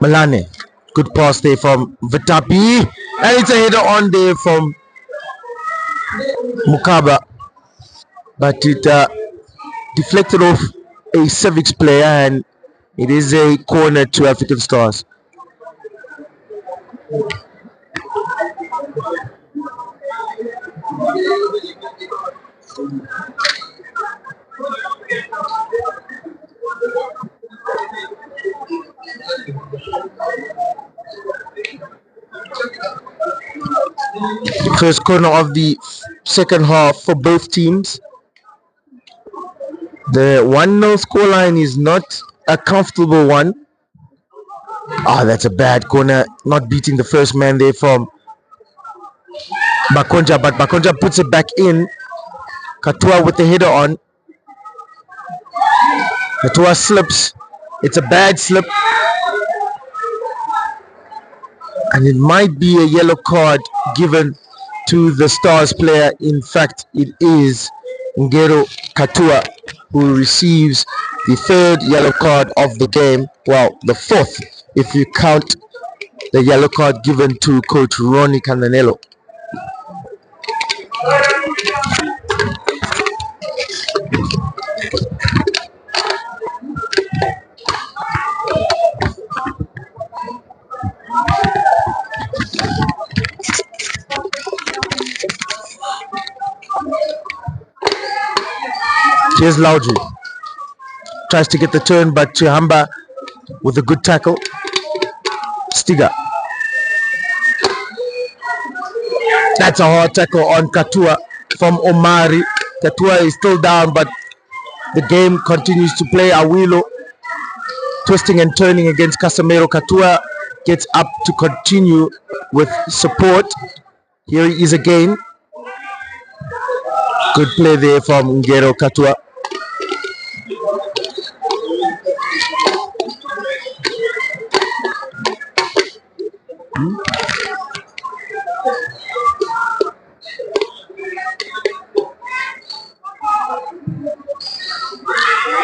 Malane. Good pass there from Vitapi. And it's a header on there from Mukaba. But it deflected off a Civics player, and it is a corner to African Stars. First corner of the second half for both teams. The 1-0 scoreline is not a comfortable one. That's a bad corner. Not beating the first man there from Bakonja, but Bakonja puts it back in. Katua with the header on. Katua slips. It's a bad slip. And it might be a yellow card given to the Stars player. In fact, it is Ngero Katua who receives the third yellow card of the game. Well, the fourth if you count the yellow card given to coach Ronnie Candanello. Here's Laudry. Tries to get the turn, but Chihamba with a good tackle. Stiga. That's a hard tackle on Katua from Omari. Katua is still down, but the game continues to play. Awilo twisting and turning against Casemiro. Katua gets up to continue with support. Here he is again. Good play there from Ngero Katua.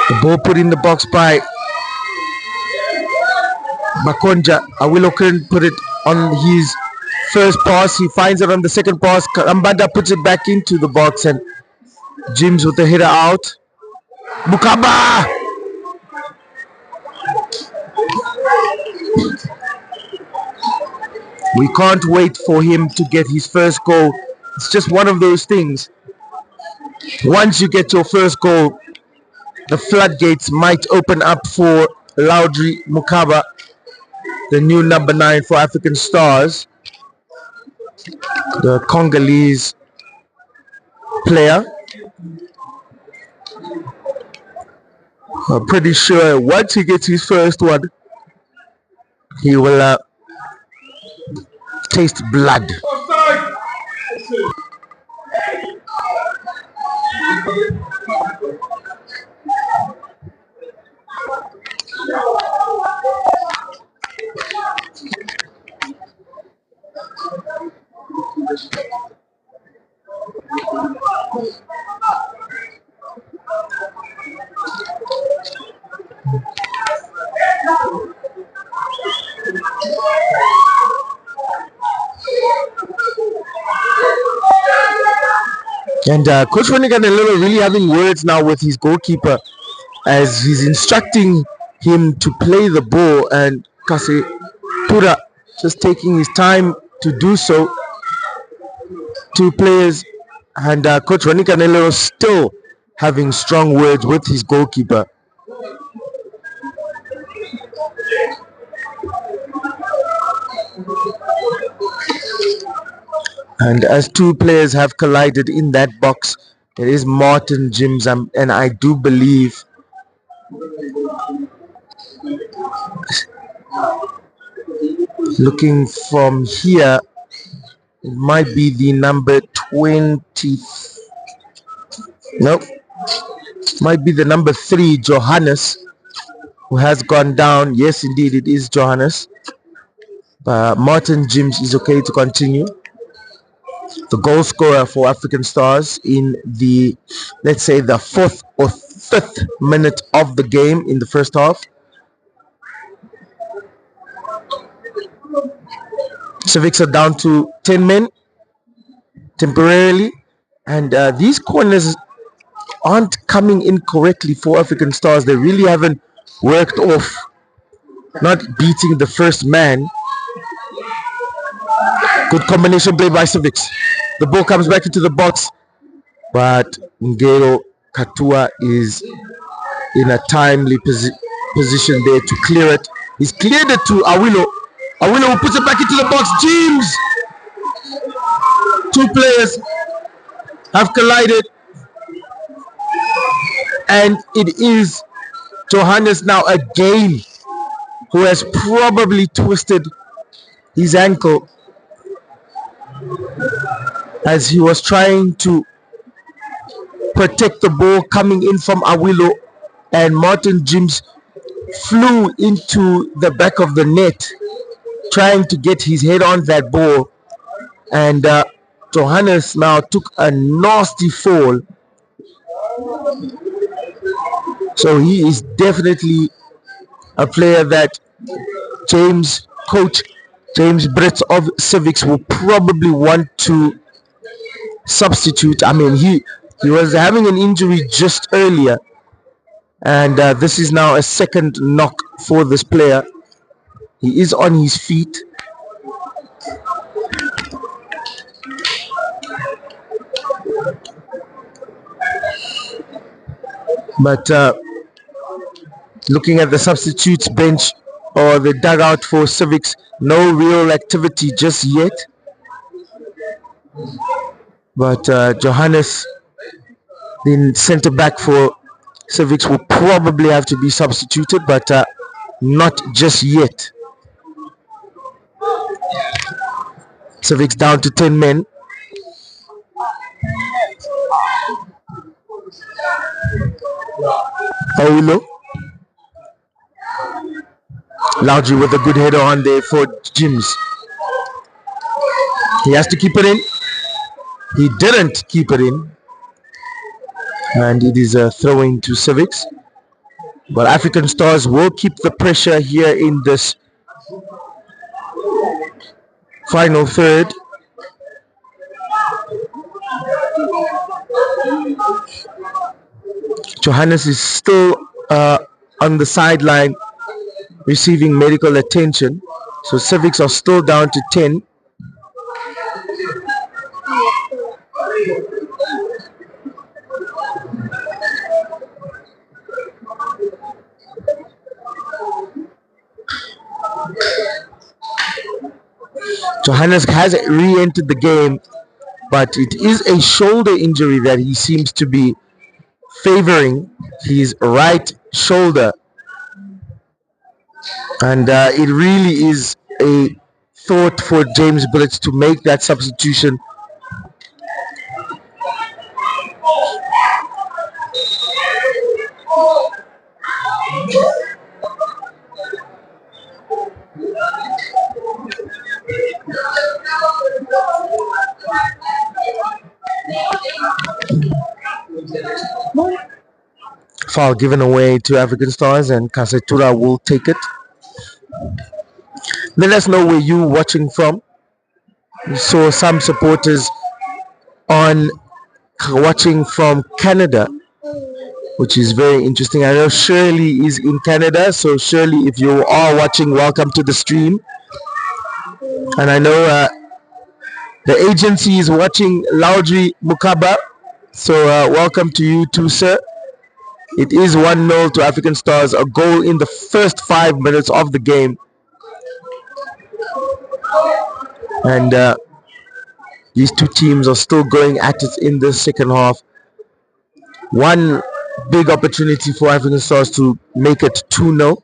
The ball put in the box by Bakonja. Awilo couldn't put it on his first pass. He finds it on the second pass. Karambanda puts it back into the box and Jims with the header out. Mukaba! We can't wait for him to get his first goal. It's just one of those things. Once you get your first goal, the floodgates might open up for Laudry Mukaba, the new number 9 for African Stars, the Congolese player. I'm pretty sure once he gets his first one, he will taste blood. And Coach Roniganello really having words now with his goalkeeper as he's instructing him to play the ball, and Kase Pura just taking his time to do so. Two players, and Coach Roniganello still having strong words with his goalkeeper. And as two players have collided in that box, it is Martin Jims, and I do believe looking from here, it might be the number 20. Nope. Might be the number 3, Johannes, who has gone down. Yes, indeed, it is Johannes. Martin Jims is okay to continue. The goal scorer for African Stars in the, let's say, the 4th or 5th minute of the game in the first half. Civics are down to 10 men temporarily, and these corners aren't coming in correctly for African Stars. They really haven't worked off not beating the first man. Good combination play by Civics. The ball comes back into the box, but Ngero Katua is in a timely position there to clear it. He's cleared it to Awilo. Awilo puts it back into the box. James! Two players have collided, and it is Johannes now again who has probably twisted his ankle as he was trying to protect the ball coming in from Awilo, and Martin Jims flew into the back of the net trying to get his head on that ball, and Johannes now took a nasty fall. So he is definitely a player that coach James Brits of Civics will probably want to substitute. I mean, he was having an injury just earlier, and this is now a second knock for this player. He is on his feet. But looking at the substitutes bench or the dugout for Civics, no real activity just yet. But Johannes, the centre back for Civics, will probably have to be substituted, but not just yet. Civics down to 10 men. Paulo Laudry with a good header on there for Jims. He has to keep it in. He didn't keep it in, and it is a throw-in to Civics. But African Stars will keep the pressure here in this final third. Johannes is still on the sideline receiving medical attention. So Civics are still down to 10. Johannes has re-entered the game, but it is a shoulder injury that he seems to be favoring, his right shoulder, and it really is a thought for James Brits to make that substitution. Foul given away to African Stars, and Kasetura will take it. Let us know where you're watching from. We saw some supporters watching from Canada, which is very interesting. I know Shirley is in Canada, so Shirley, if you are watching, welcome to the stream. And I know the agency is watching, Laudry Mukaba, so welcome to you too, sir. It is 1-0 to African Stars, a goal in the first 5 minutes of the game. And these two teams are still going at it in the second half. One big opportunity for African Stars to make it 2-0.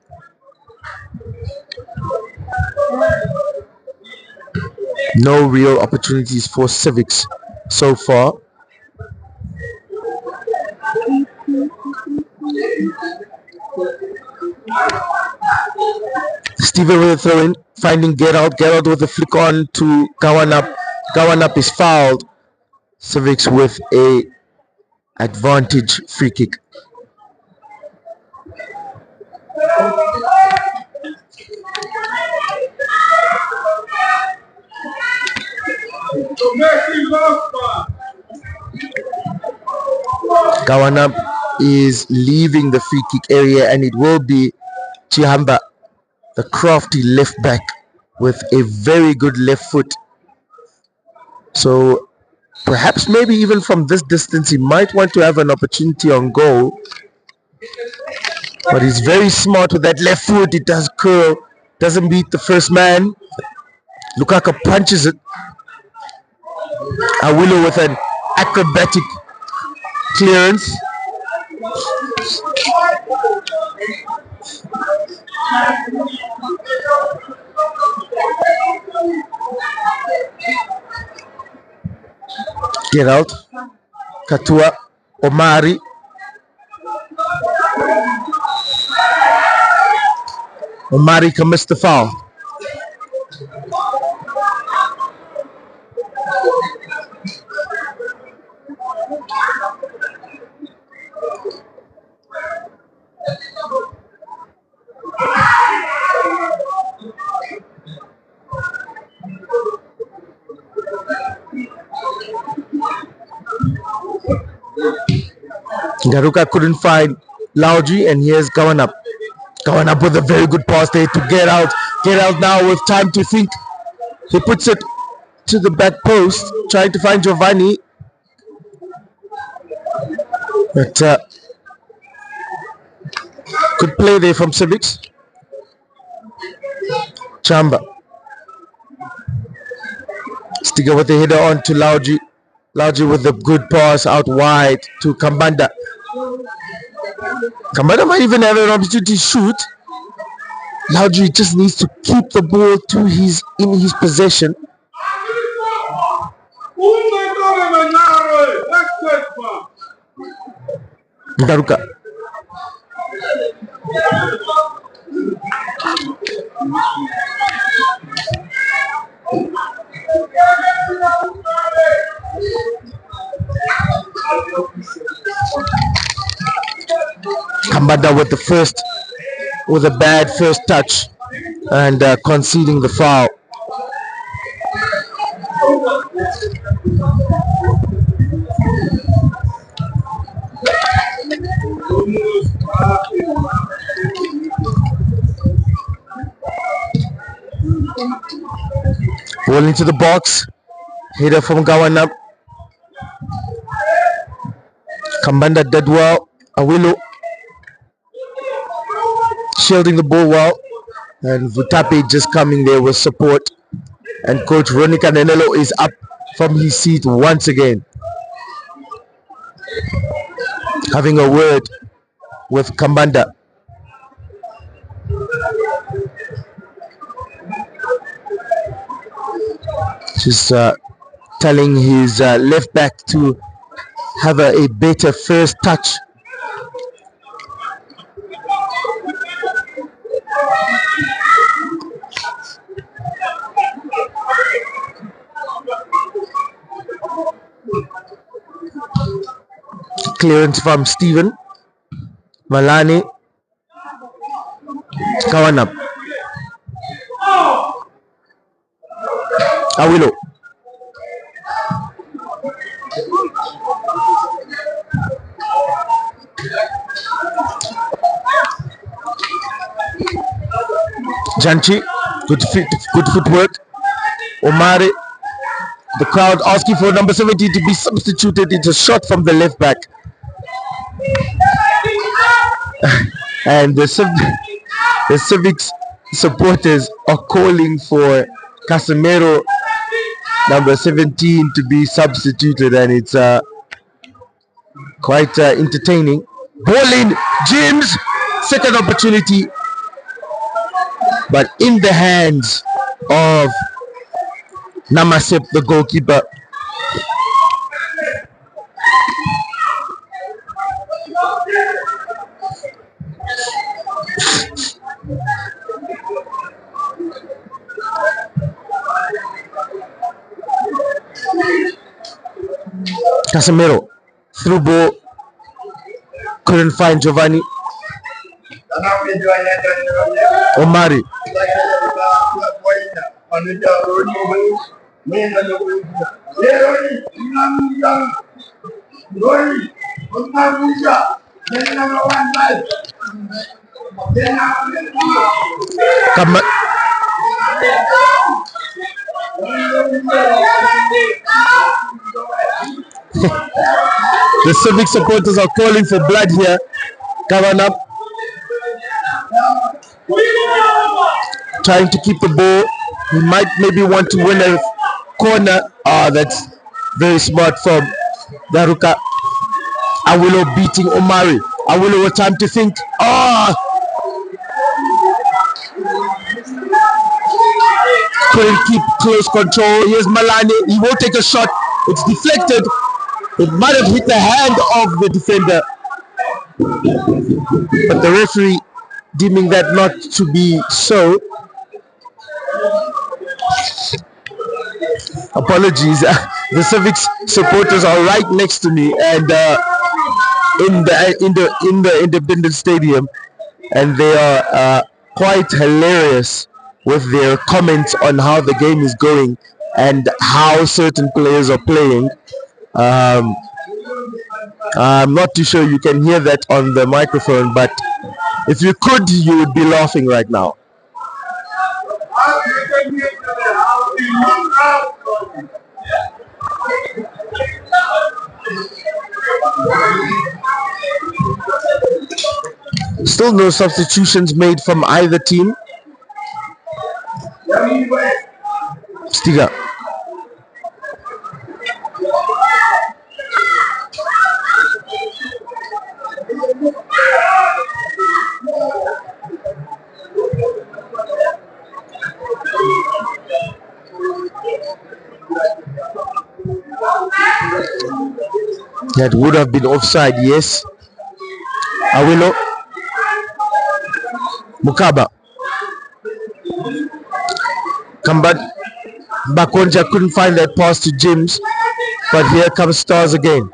No real opportunities for Civics so far. Steven with a throw in, finding Gerald with a flick on to Gawanap. Gawanap is fouled. Civics with a advantage free kick. Gawanap is leaving the free kick area, and it will be Chihamba, the crafty left back with a very good left foot. So perhaps maybe even from this distance he might want to have an opportunity on goal. But he's very smart with that left foot. It does curl, doesn't beat the first man. Lukaku punches it. Awilo with an acrobatic clearance. Get out. Katua. Omari. Omari commits the foul. Garuka couldn't find Lauji, and here's going up with a very good pass there to get out now with time to think. He puts it to the back post, trying to find Giovanni, but good play there from Civics. Chamba Sticker with the header on to Lauji. Lauji with a good pass out wide to Kambanda. Kambanda might even have an opportunity to shoot. Lauji just needs to keep the ball in his possession. Garuka. Kambanda with a bad first touch and conceding the foul. Ball into the box. Header from Gawanab. Kambanda did well. Awilo shielding the ball well. And Vutape just coming there with support. And Coach Ronica Nenelo is up from his seat once again, having a word with Kambanda. Just telling his left back to have a better first touch. Clearance from Steven Malani. Kawanap. Awilo. Janchi, good footwork. Omari, the crowd asking for number 70 to be substituted. It's a shot from the left back. And the Civics supporters are calling for Casemiro, number 17, to be substituted, and it's quite entertaining. Ball in, James, second opportunity, but in the hands of Namasep, the goalkeeper. Casemiro, through ball, couldn't find Giovanni. Omari. The Civic supporters are calling for blood here. Kavanap trying to keep the ball. He might maybe want to win a corner. That's very smart from Daruka. Awilo beating Omari. Awilo with time to think. couldn't keep close control. Here's Malani. He will take a shot. It's deflected. It might have hit the hand of the defender, but the referee deeming that not to be so. Apologies. The Civics supporters are right next to me, and in the Independence Stadium, and they are quite hilarious with their comments on how the game is going and how certain players are playing. I'm not too sure you can hear that on the microphone, but if you could, you would be laughing right now. Still no substitutions made from either team. Stiga. That would have been offside, yes. Awilo. Mukaba. Bakonja couldn't find that pass to James, but here comes Stars again.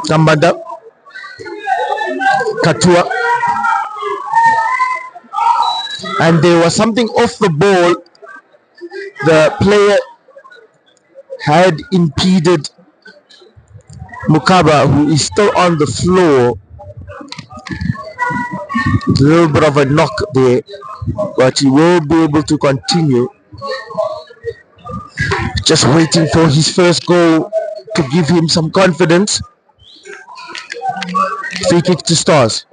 Kambanda. Katua. And there was something off the ball. The player had impeded Mukaba, who is still on the floor. A little bit of a knock there, but he will be able to continue. Just waiting for his first goal to give him some confidence. Free kick to Stars.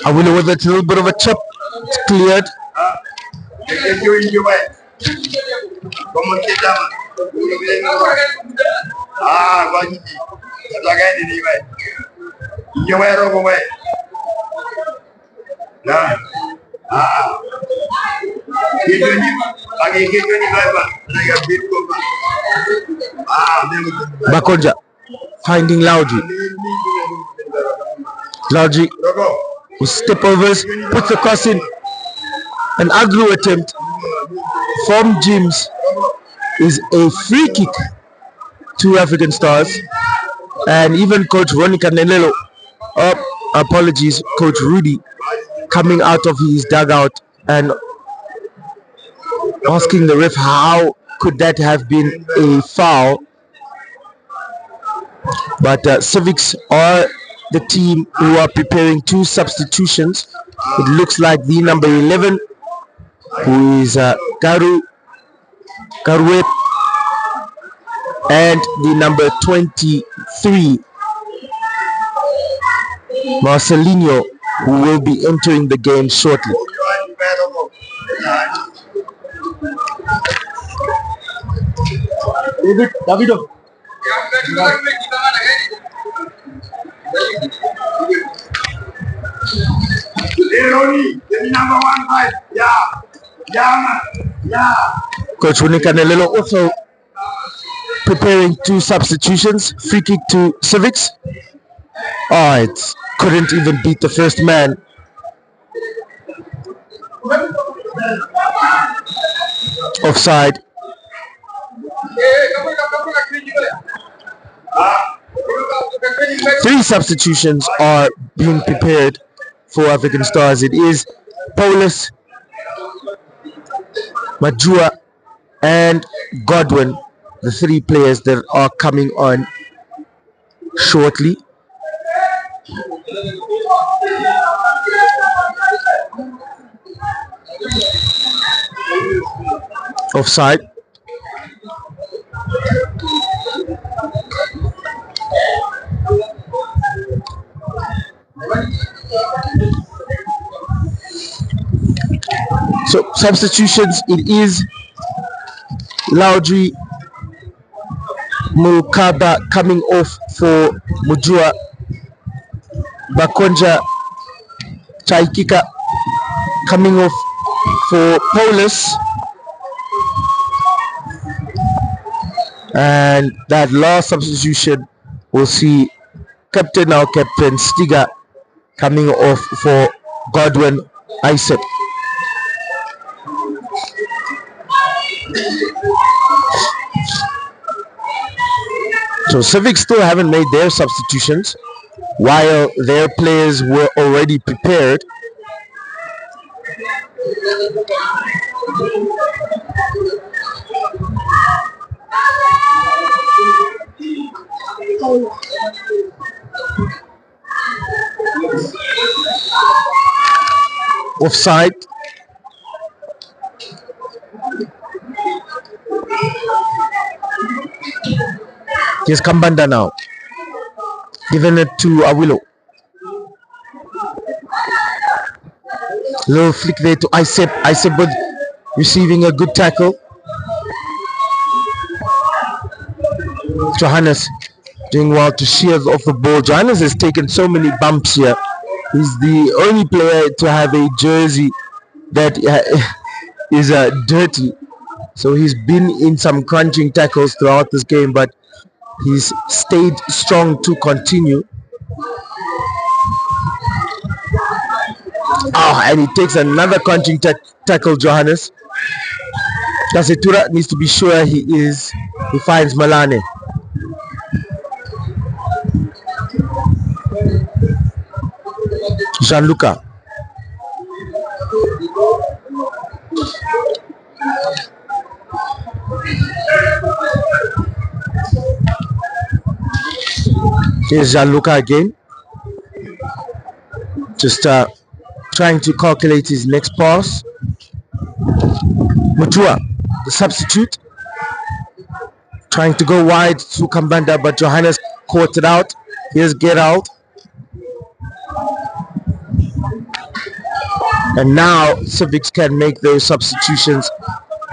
I will with a little bit of a chip. It's cleared. Bakonja finding Laudry. Laudry with step overs, puts the cross in. An ugly attempt from James is a free kick to African Stars, and even Coach Ronica Nelelo, apologies, Coach Rudy, coming out of his dugout and asking the ref how could that have been a foul. But Civics are the team who are preparing two substitutions. It looks like the number 11, who is Karue, and the number 23, Marcelinho, who will be entering the game shortly. Davido. Coach Unikanelelo also preparing two substitutions. Free kick to Civics. It couldn't even beat the first man. Offside. Three substitutions are being prepared for African Stars. It is Paulus, Majua, and Godwin, the three players that are coming on shortly. Offside. So substitutions, it is Laudry Mukaba coming off for Mujua. Bakonja Chaikika coming off for Paulus. And that last substitution will see Captain Stiga coming off for Godwin Isaac. So Civics still haven't made their substitutions while their players were already prepared. Offside. Here's Kambanda now, giving it to Awilo. Little flick there to Isep. Isep with receiving a good tackle. Johannes doing well to shield off the ball. Johannes has taken so many bumps here. He's the only player to have a jersey that is dirty. So he's been in some crunching tackles throughout this game, but he's stayed strong to continue. And he takes another crunching tackle, Johannes. Kasetura needs to be sure he finds Malane. Gianluca. Here's Gianluca again. Just trying to calculate his next pass. Mutua, the substitute. Trying to go wide to Kambanda, but Johannes caught it out. Here's Gerald. And now Civics can make those substitutions.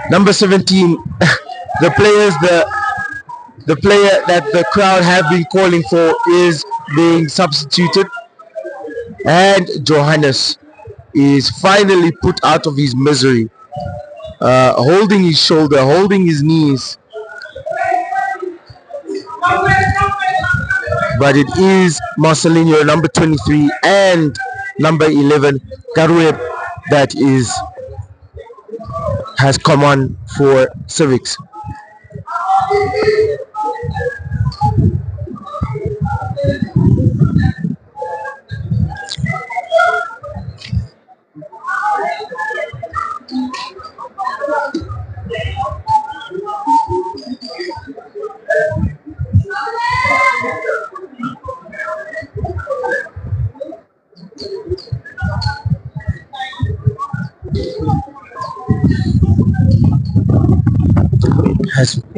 Number 17, the player that the crowd have been calling for is being substituted. And Johannes is finally put out of his misery. Holding his shoulder, holding his knees. But it is Marcelinho, number 23, and number 11, Garue, that has come on for Civics.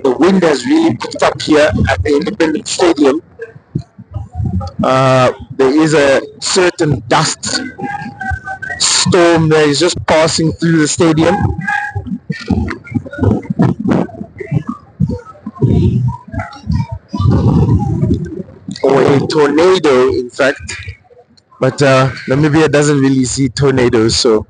The wind has really picked up here at the Independence Stadium. There is a certain dust storm that is just passing through the stadium. Or a tornado, in fact. But Namibia doesn't really see tornadoes, so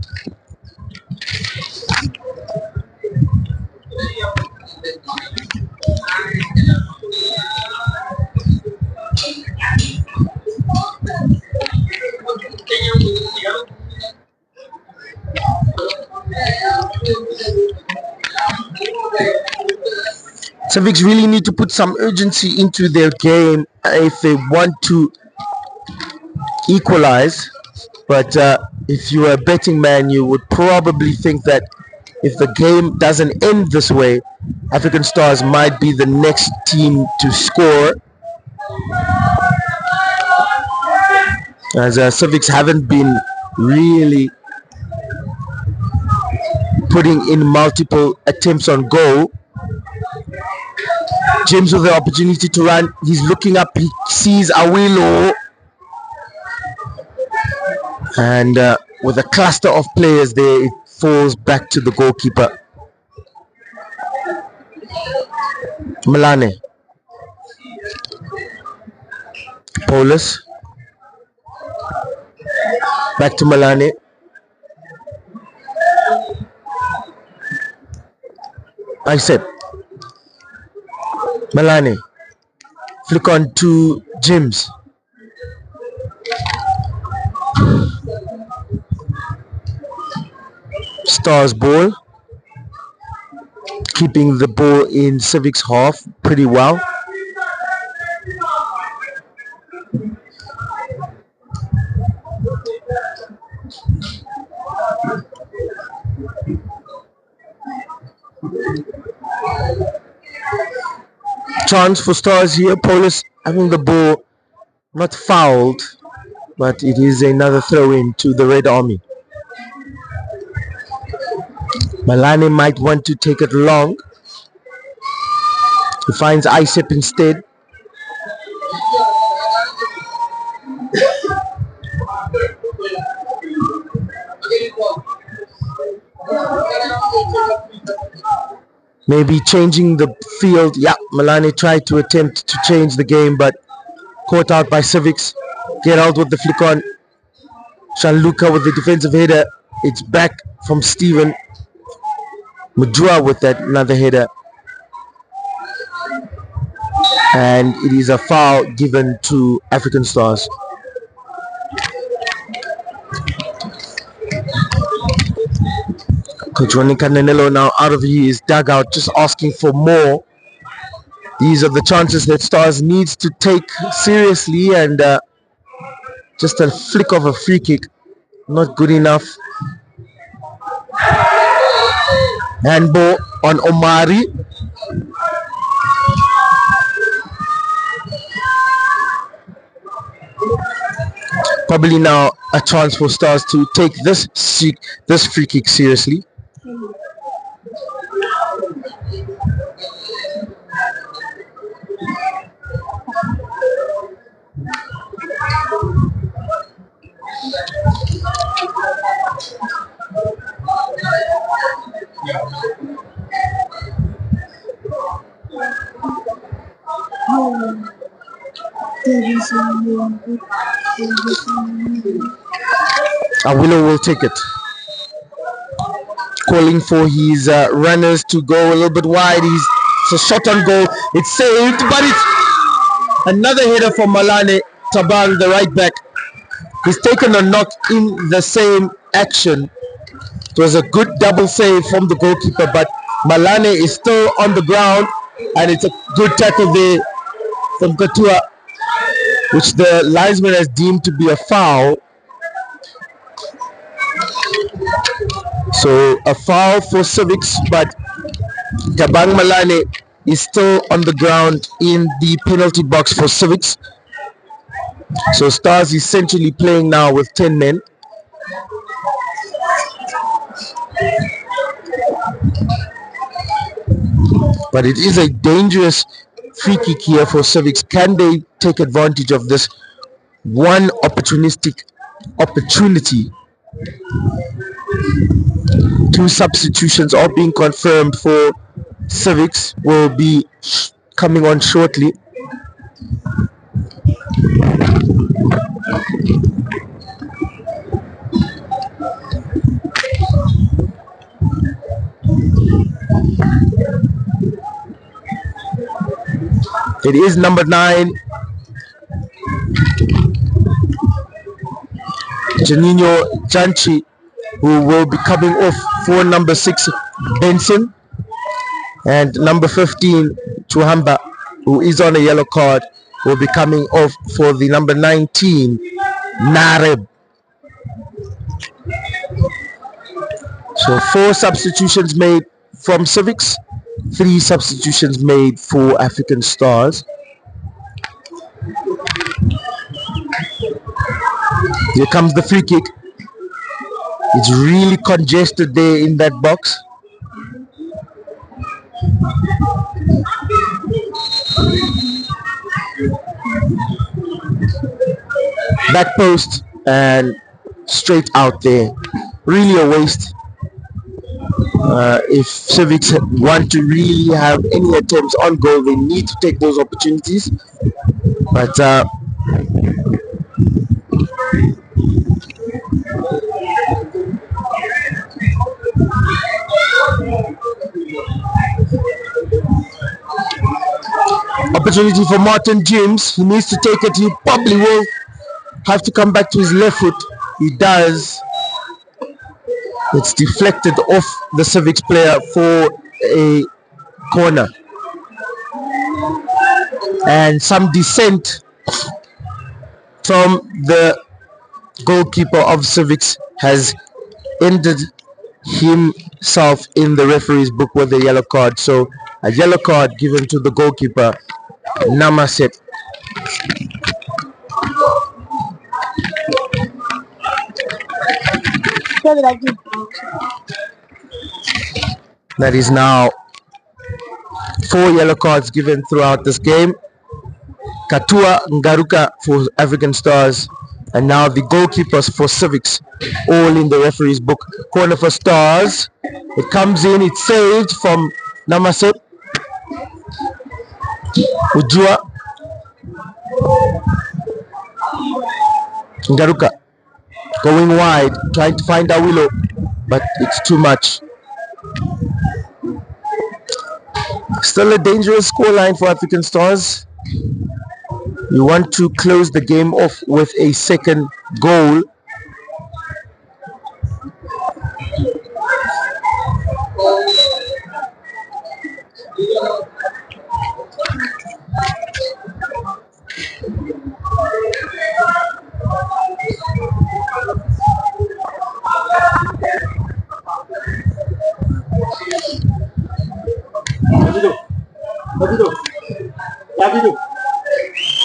Civics really need to put some urgency into their game if they want to equalize. But if you are a betting man, you would probably think that if the game doesn't end this way, African Stars might be the next team to score, as Civics haven't been really putting in multiple attempts on goal. James with the opportunity to run. He's looking up. He sees Awilo. And with a cluster of players there, it falls back to the goalkeeper. Malane. Paulus. Back to Malane. I said Malane. Flick on to James. Stars ball. Keeping the ball in Civics half pretty well. Chance for Stars here. Paulus having the ball, not fouled, but it is another throw in to the Red Army. Malane might want to take it long. He finds Isep instead. Maybe changing the field. Yeah, Malane tried to attempt to change the game, but caught out by Civics. Gerald with the flick on. Gianluca with the defensive header. It's back from Steven. Mudra with that another header. And it is a foul given to African Stars. Coach Ronnie Cananello now out of his dugout, just asking for more. These are the chances that Stars needs to take seriously, and just a flick of a free kick, not good enough. Handball on Omari. Probably now a chance for Stars to take this free kick seriously. Awilo will take it. Calling for his runners to go a little bit wide. It's a shot on goal. It's saved, but it's another header for Malane Tabang, the right back. He's taken a knock in the same action. It was a good double save from the goalkeeper, but Malane is still on the ground, and it's a good tackle there from Katua, which the linesman has deemed to be a foul. So a foul for Civics, but Tabang Malane is still on the ground in the penalty box for Civics. So Stars essentially playing now with 10 men. But it is a dangerous free kick here for Civics. Can they take advantage of this one opportunistic opportunity? Two substitutions are being confirmed for Civics, will be coming on shortly. It is number 9, Janino Janchi, who will be coming off for number 6, Benson, and number 15, Chuhamba, who is on a yellow card, will be coming off for the number 19, Nareb. So 4 substitutions made from Civics, 3 substitutions made for African Stars. Here comes the free kick. It's really congested there in that box. Back post and straight out there. Really a waste. If Civics want to really have any attempts on goal, they need to take those opportunities. But opportunity for Martin James. He needs to take it. He probably will have to come back to his left foot. He does. It's deflected off the Civics player for a corner. And some dissent from the goalkeeper of Civics has ended himself in the referee's book with a yellow card. So a yellow card given to the goalkeeper, Namaset. That is now 4 yellow cards given throughout this game. Katua Ngaruka for African Stars, and now the goalkeepers for Civics, all in the referee's book. Corner for Stars. It comes in, it's saved from Namaset. Ujua. Ngaruka going wide, trying to find Awilo, but it's too much. Still a dangerous scoreline for African Stars. You want to close the game off with a second goal.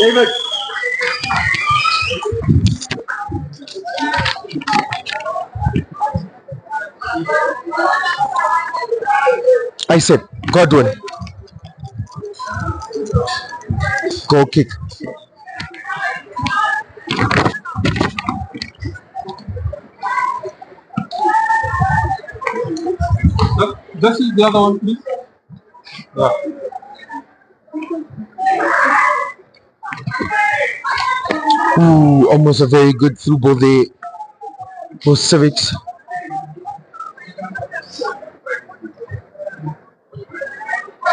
David. I said Godwin. Goal kick. This is the other one, please. Yeah. Ooh, almost a very good through ball there for Civics.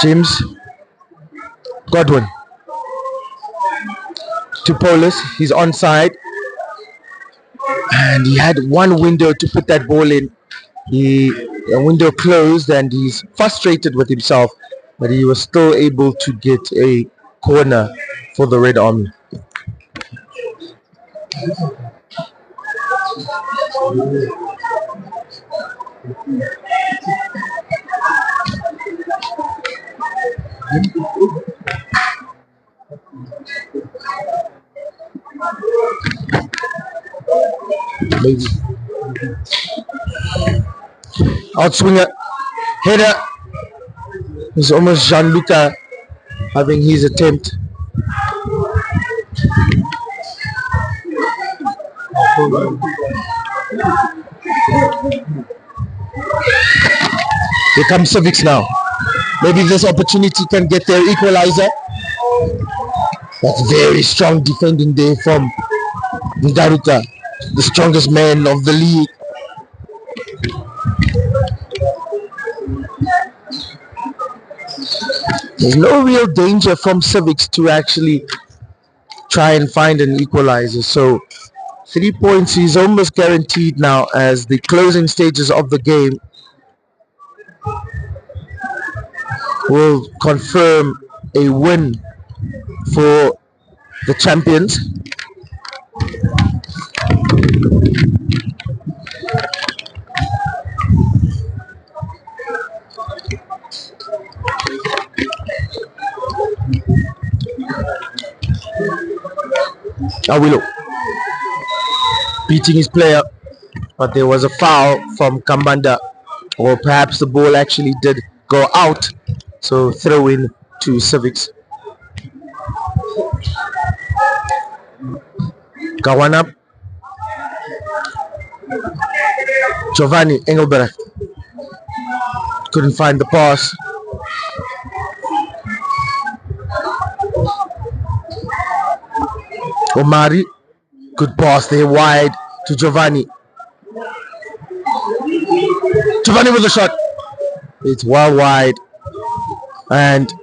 James Godwin to Paulus. He's onside, and he had one window to put that ball in. The window closed, and he's frustrated with himself, but he was still able to get a corner for the Red Army. Maybe. Outswinger, header. It's almost Gianluca having his attempt. Here comes Civics now. Maybe this opportunity can get their equalizer. That's very strong defending there from Ngaruka, the strongest man of the league. There's no real danger from Civics to actually try and find an equalizer. So 3 points is almost guaranteed now as the closing stages of the game will confirm a win for the champions. Awilo beating his player, but there was a foul from Kambanda, or perhaps the ball actually did go out, so throw in to Civics. Kawanap, Giovanni Engelbrecht couldn't find the pass. Omari, good pass there wide to Giovanni. Giovanni with a shot. It's well wide. And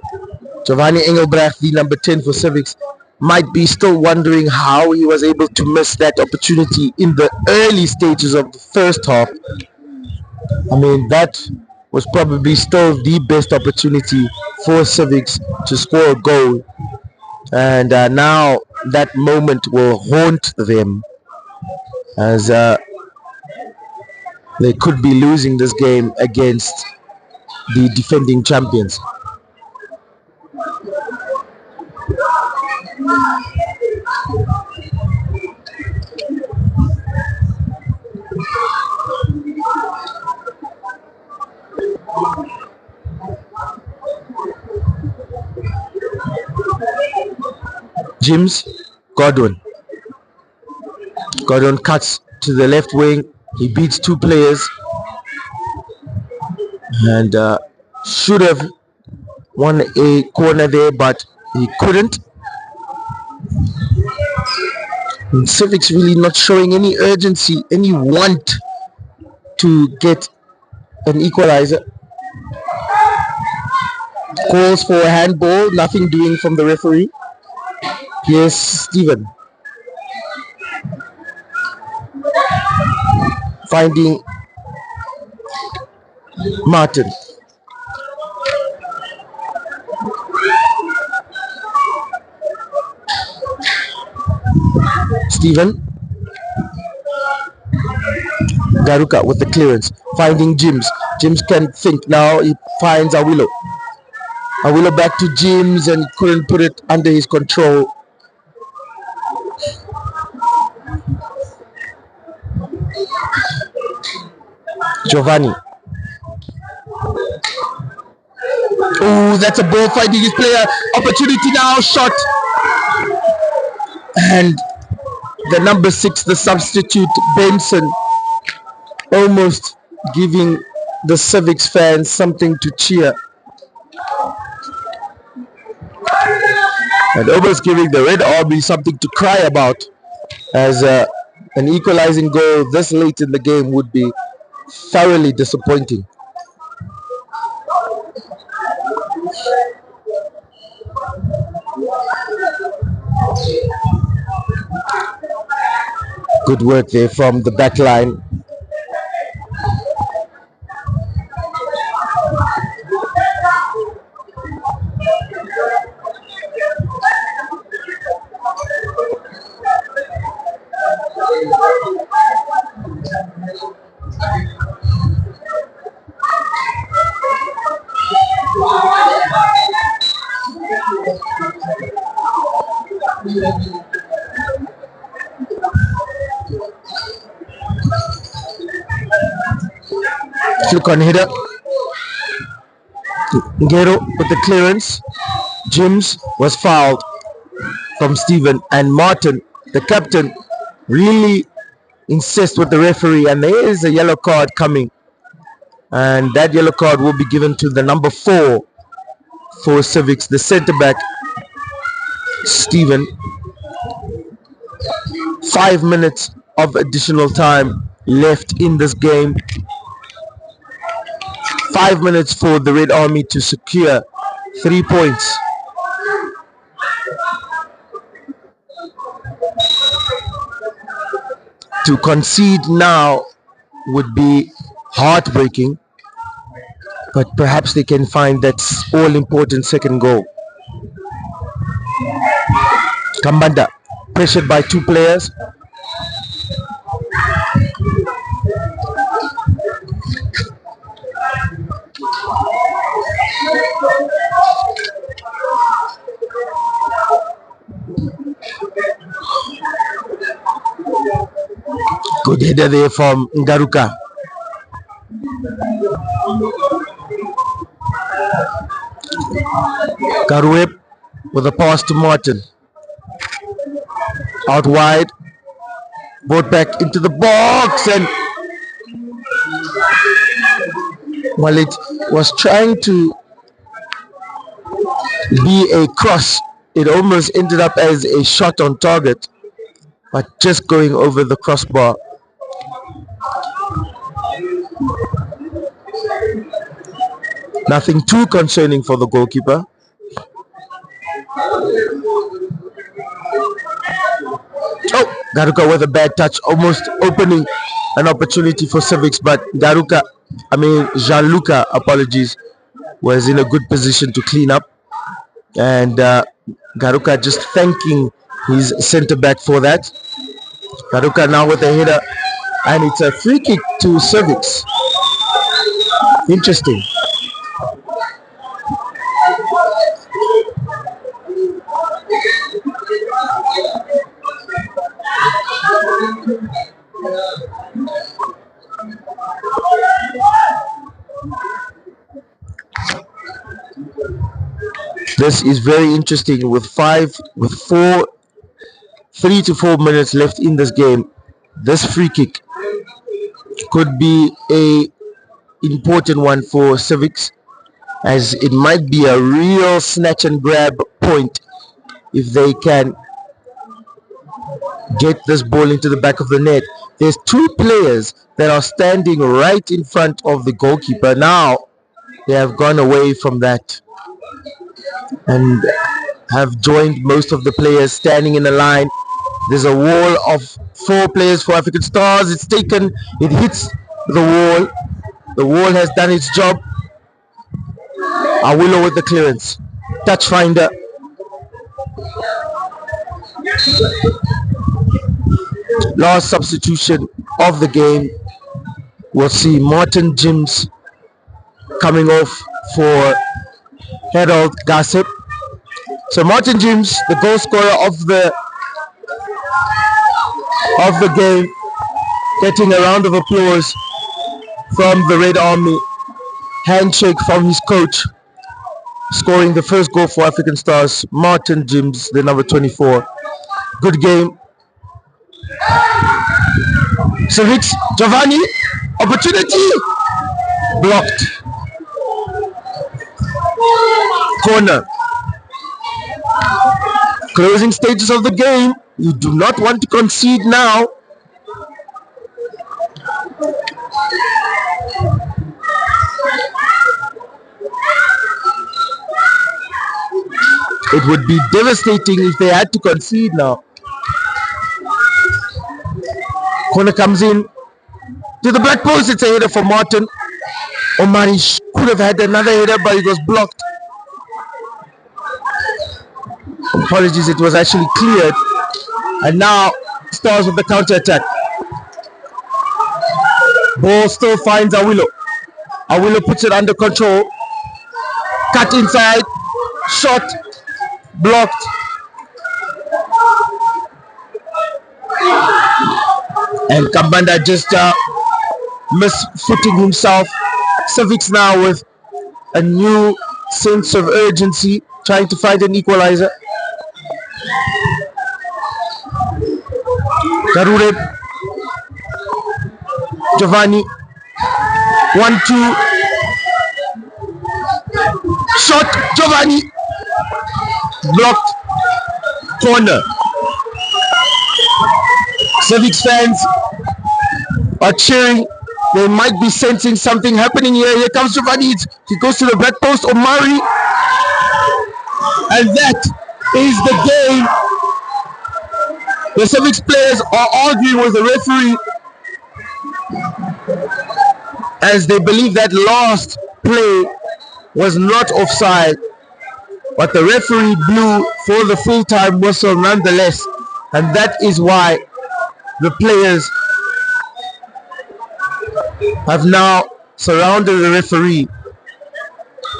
Giovanni Engelbrecht, the number 10 for Civics, might be still wondering how he was able to miss that opportunity in the early stages of the first half. I mean, that was probably still the best opportunity for Civics to score a goal. And now that moment will haunt them, as they could be losing this game against the defending champions. James Godwin cuts to the left wing. He beats two players and should have won a corner there, but he couldn't. And Civics really not showing any urgency, any want to get an equalizer. Calls for a handball, nothing doing from the referee. Here's Stephen finding Martin. Stephen Garuka with the clearance, finding Jims. Jims can think now. He finds Awilo back to Jims and couldn't put it under his control. Giovanni. Oh, that's a ball finding his player. Opportunity now, shot. And the number 6, the substitute, Benson, almost giving the Civics fans something to cheer. And almost giving the Red Army something to cry about, as an equalizing goal this late in the game would be thoroughly disappointing. Good work there from the back line. Flick on header. Ngero with the clearance. Jims was fouled from Stephen, and Martin, the captain, really insists with the referee, and there is a yellow card coming, and that yellow card will be given to the number 4 for Civics, the centre back, Stephen. 5 minutes of additional time left in this game. 5 minutes for the Red Army to secure 3 points. To concede now would be heartbreaking, but perhaps they can find that all-important second goal. Kambanda, pressured by 2 players. Good header there from Ngaruka. Karuep with a pass to Martin. Out wide. Brought back into the box, and while it was trying to be a cross, it almost ended up as a shot on target, but just going over the crossbar. Nothing too concerning for the goalkeeper. Oh, Garuka with a bad touch, almost opening an opportunity for Civics, but Gianluca, apologies, was in a good position to clean up. And Garuka just thanking his centre back for that. Garuka now with a header, and it's a free kick to Civics. Interesting. This is very interesting with 3 to 4 minutes left in this game. This free kick could be a important one for Civics, as it might be a real snatch and grab point if they can get this ball into the back of the net. There's 2 players that are standing right in front of the goalkeeper. Now they have gone away from that and have joined most of the players standing in a line. There's a wall of 4 players for African Stars. It's taken, it hits the wall. The wall has done its job. Awilo with the clearance. Touch finder. Last substitution of the game. We'll see Martin Jims coming off for Harold Gossip. So Martin Jims, the goal scorer of the game, getting a round of applause from the Red Army. Handshake from his coach, scoring the first goal for African Stars. Martin Jims, the number 24. Good game. Civics, Giovanni, opportunity, blocked. Corner. Closing stages of the game. You do not want to concede now. It would be devastating if they had to concede now. Corner comes in to the black post. It's a header for Martin. Omari could have had another header, but it was blocked. Apologies, it was actually cleared. And now Stars with the counter attack. Ball still finds Awilo. Awilo puts it under control. Cut inside. Shot. Blocked. And Kambanda just misfooting himself. Civics now with a new sense of urgency, trying to find an equalizer. Garure, Giovanni, 1-2, shot, Giovanni, blocked, corner. Civics fans are cheering. They might be sensing something happening here. Here comes Giovanni. He goes to the back post. Omari. And that is the game. The Civics players are arguing with the referee as they believe that last play was not offside. But the referee blew for the full-time whistle nonetheless. And that is why the players have now surrounded the referee.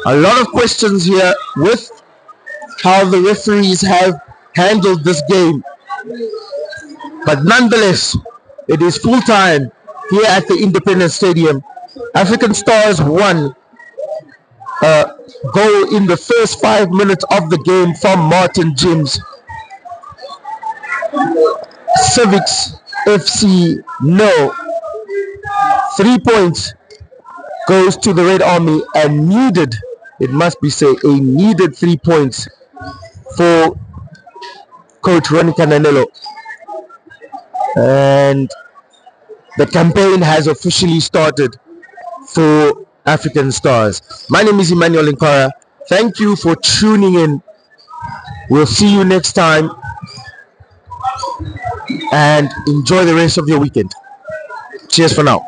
A lot of questions here with how the referees have handled this game. But nonetheless, it is full time here at the Independence Stadium. African Stars won a goal in the first 5 minutes of the game from Martin Jims. Civics FC, no. 3 points goes to the Red Army, and needed, it must be said, a needed 3 points for Coach Ronnie Cananello. And the campaign has officially started for African Stars. My name is Emmanuel Nkara. Thank you for tuning in. We'll see you next time, and enjoy the rest of your weekend. Cheers for now.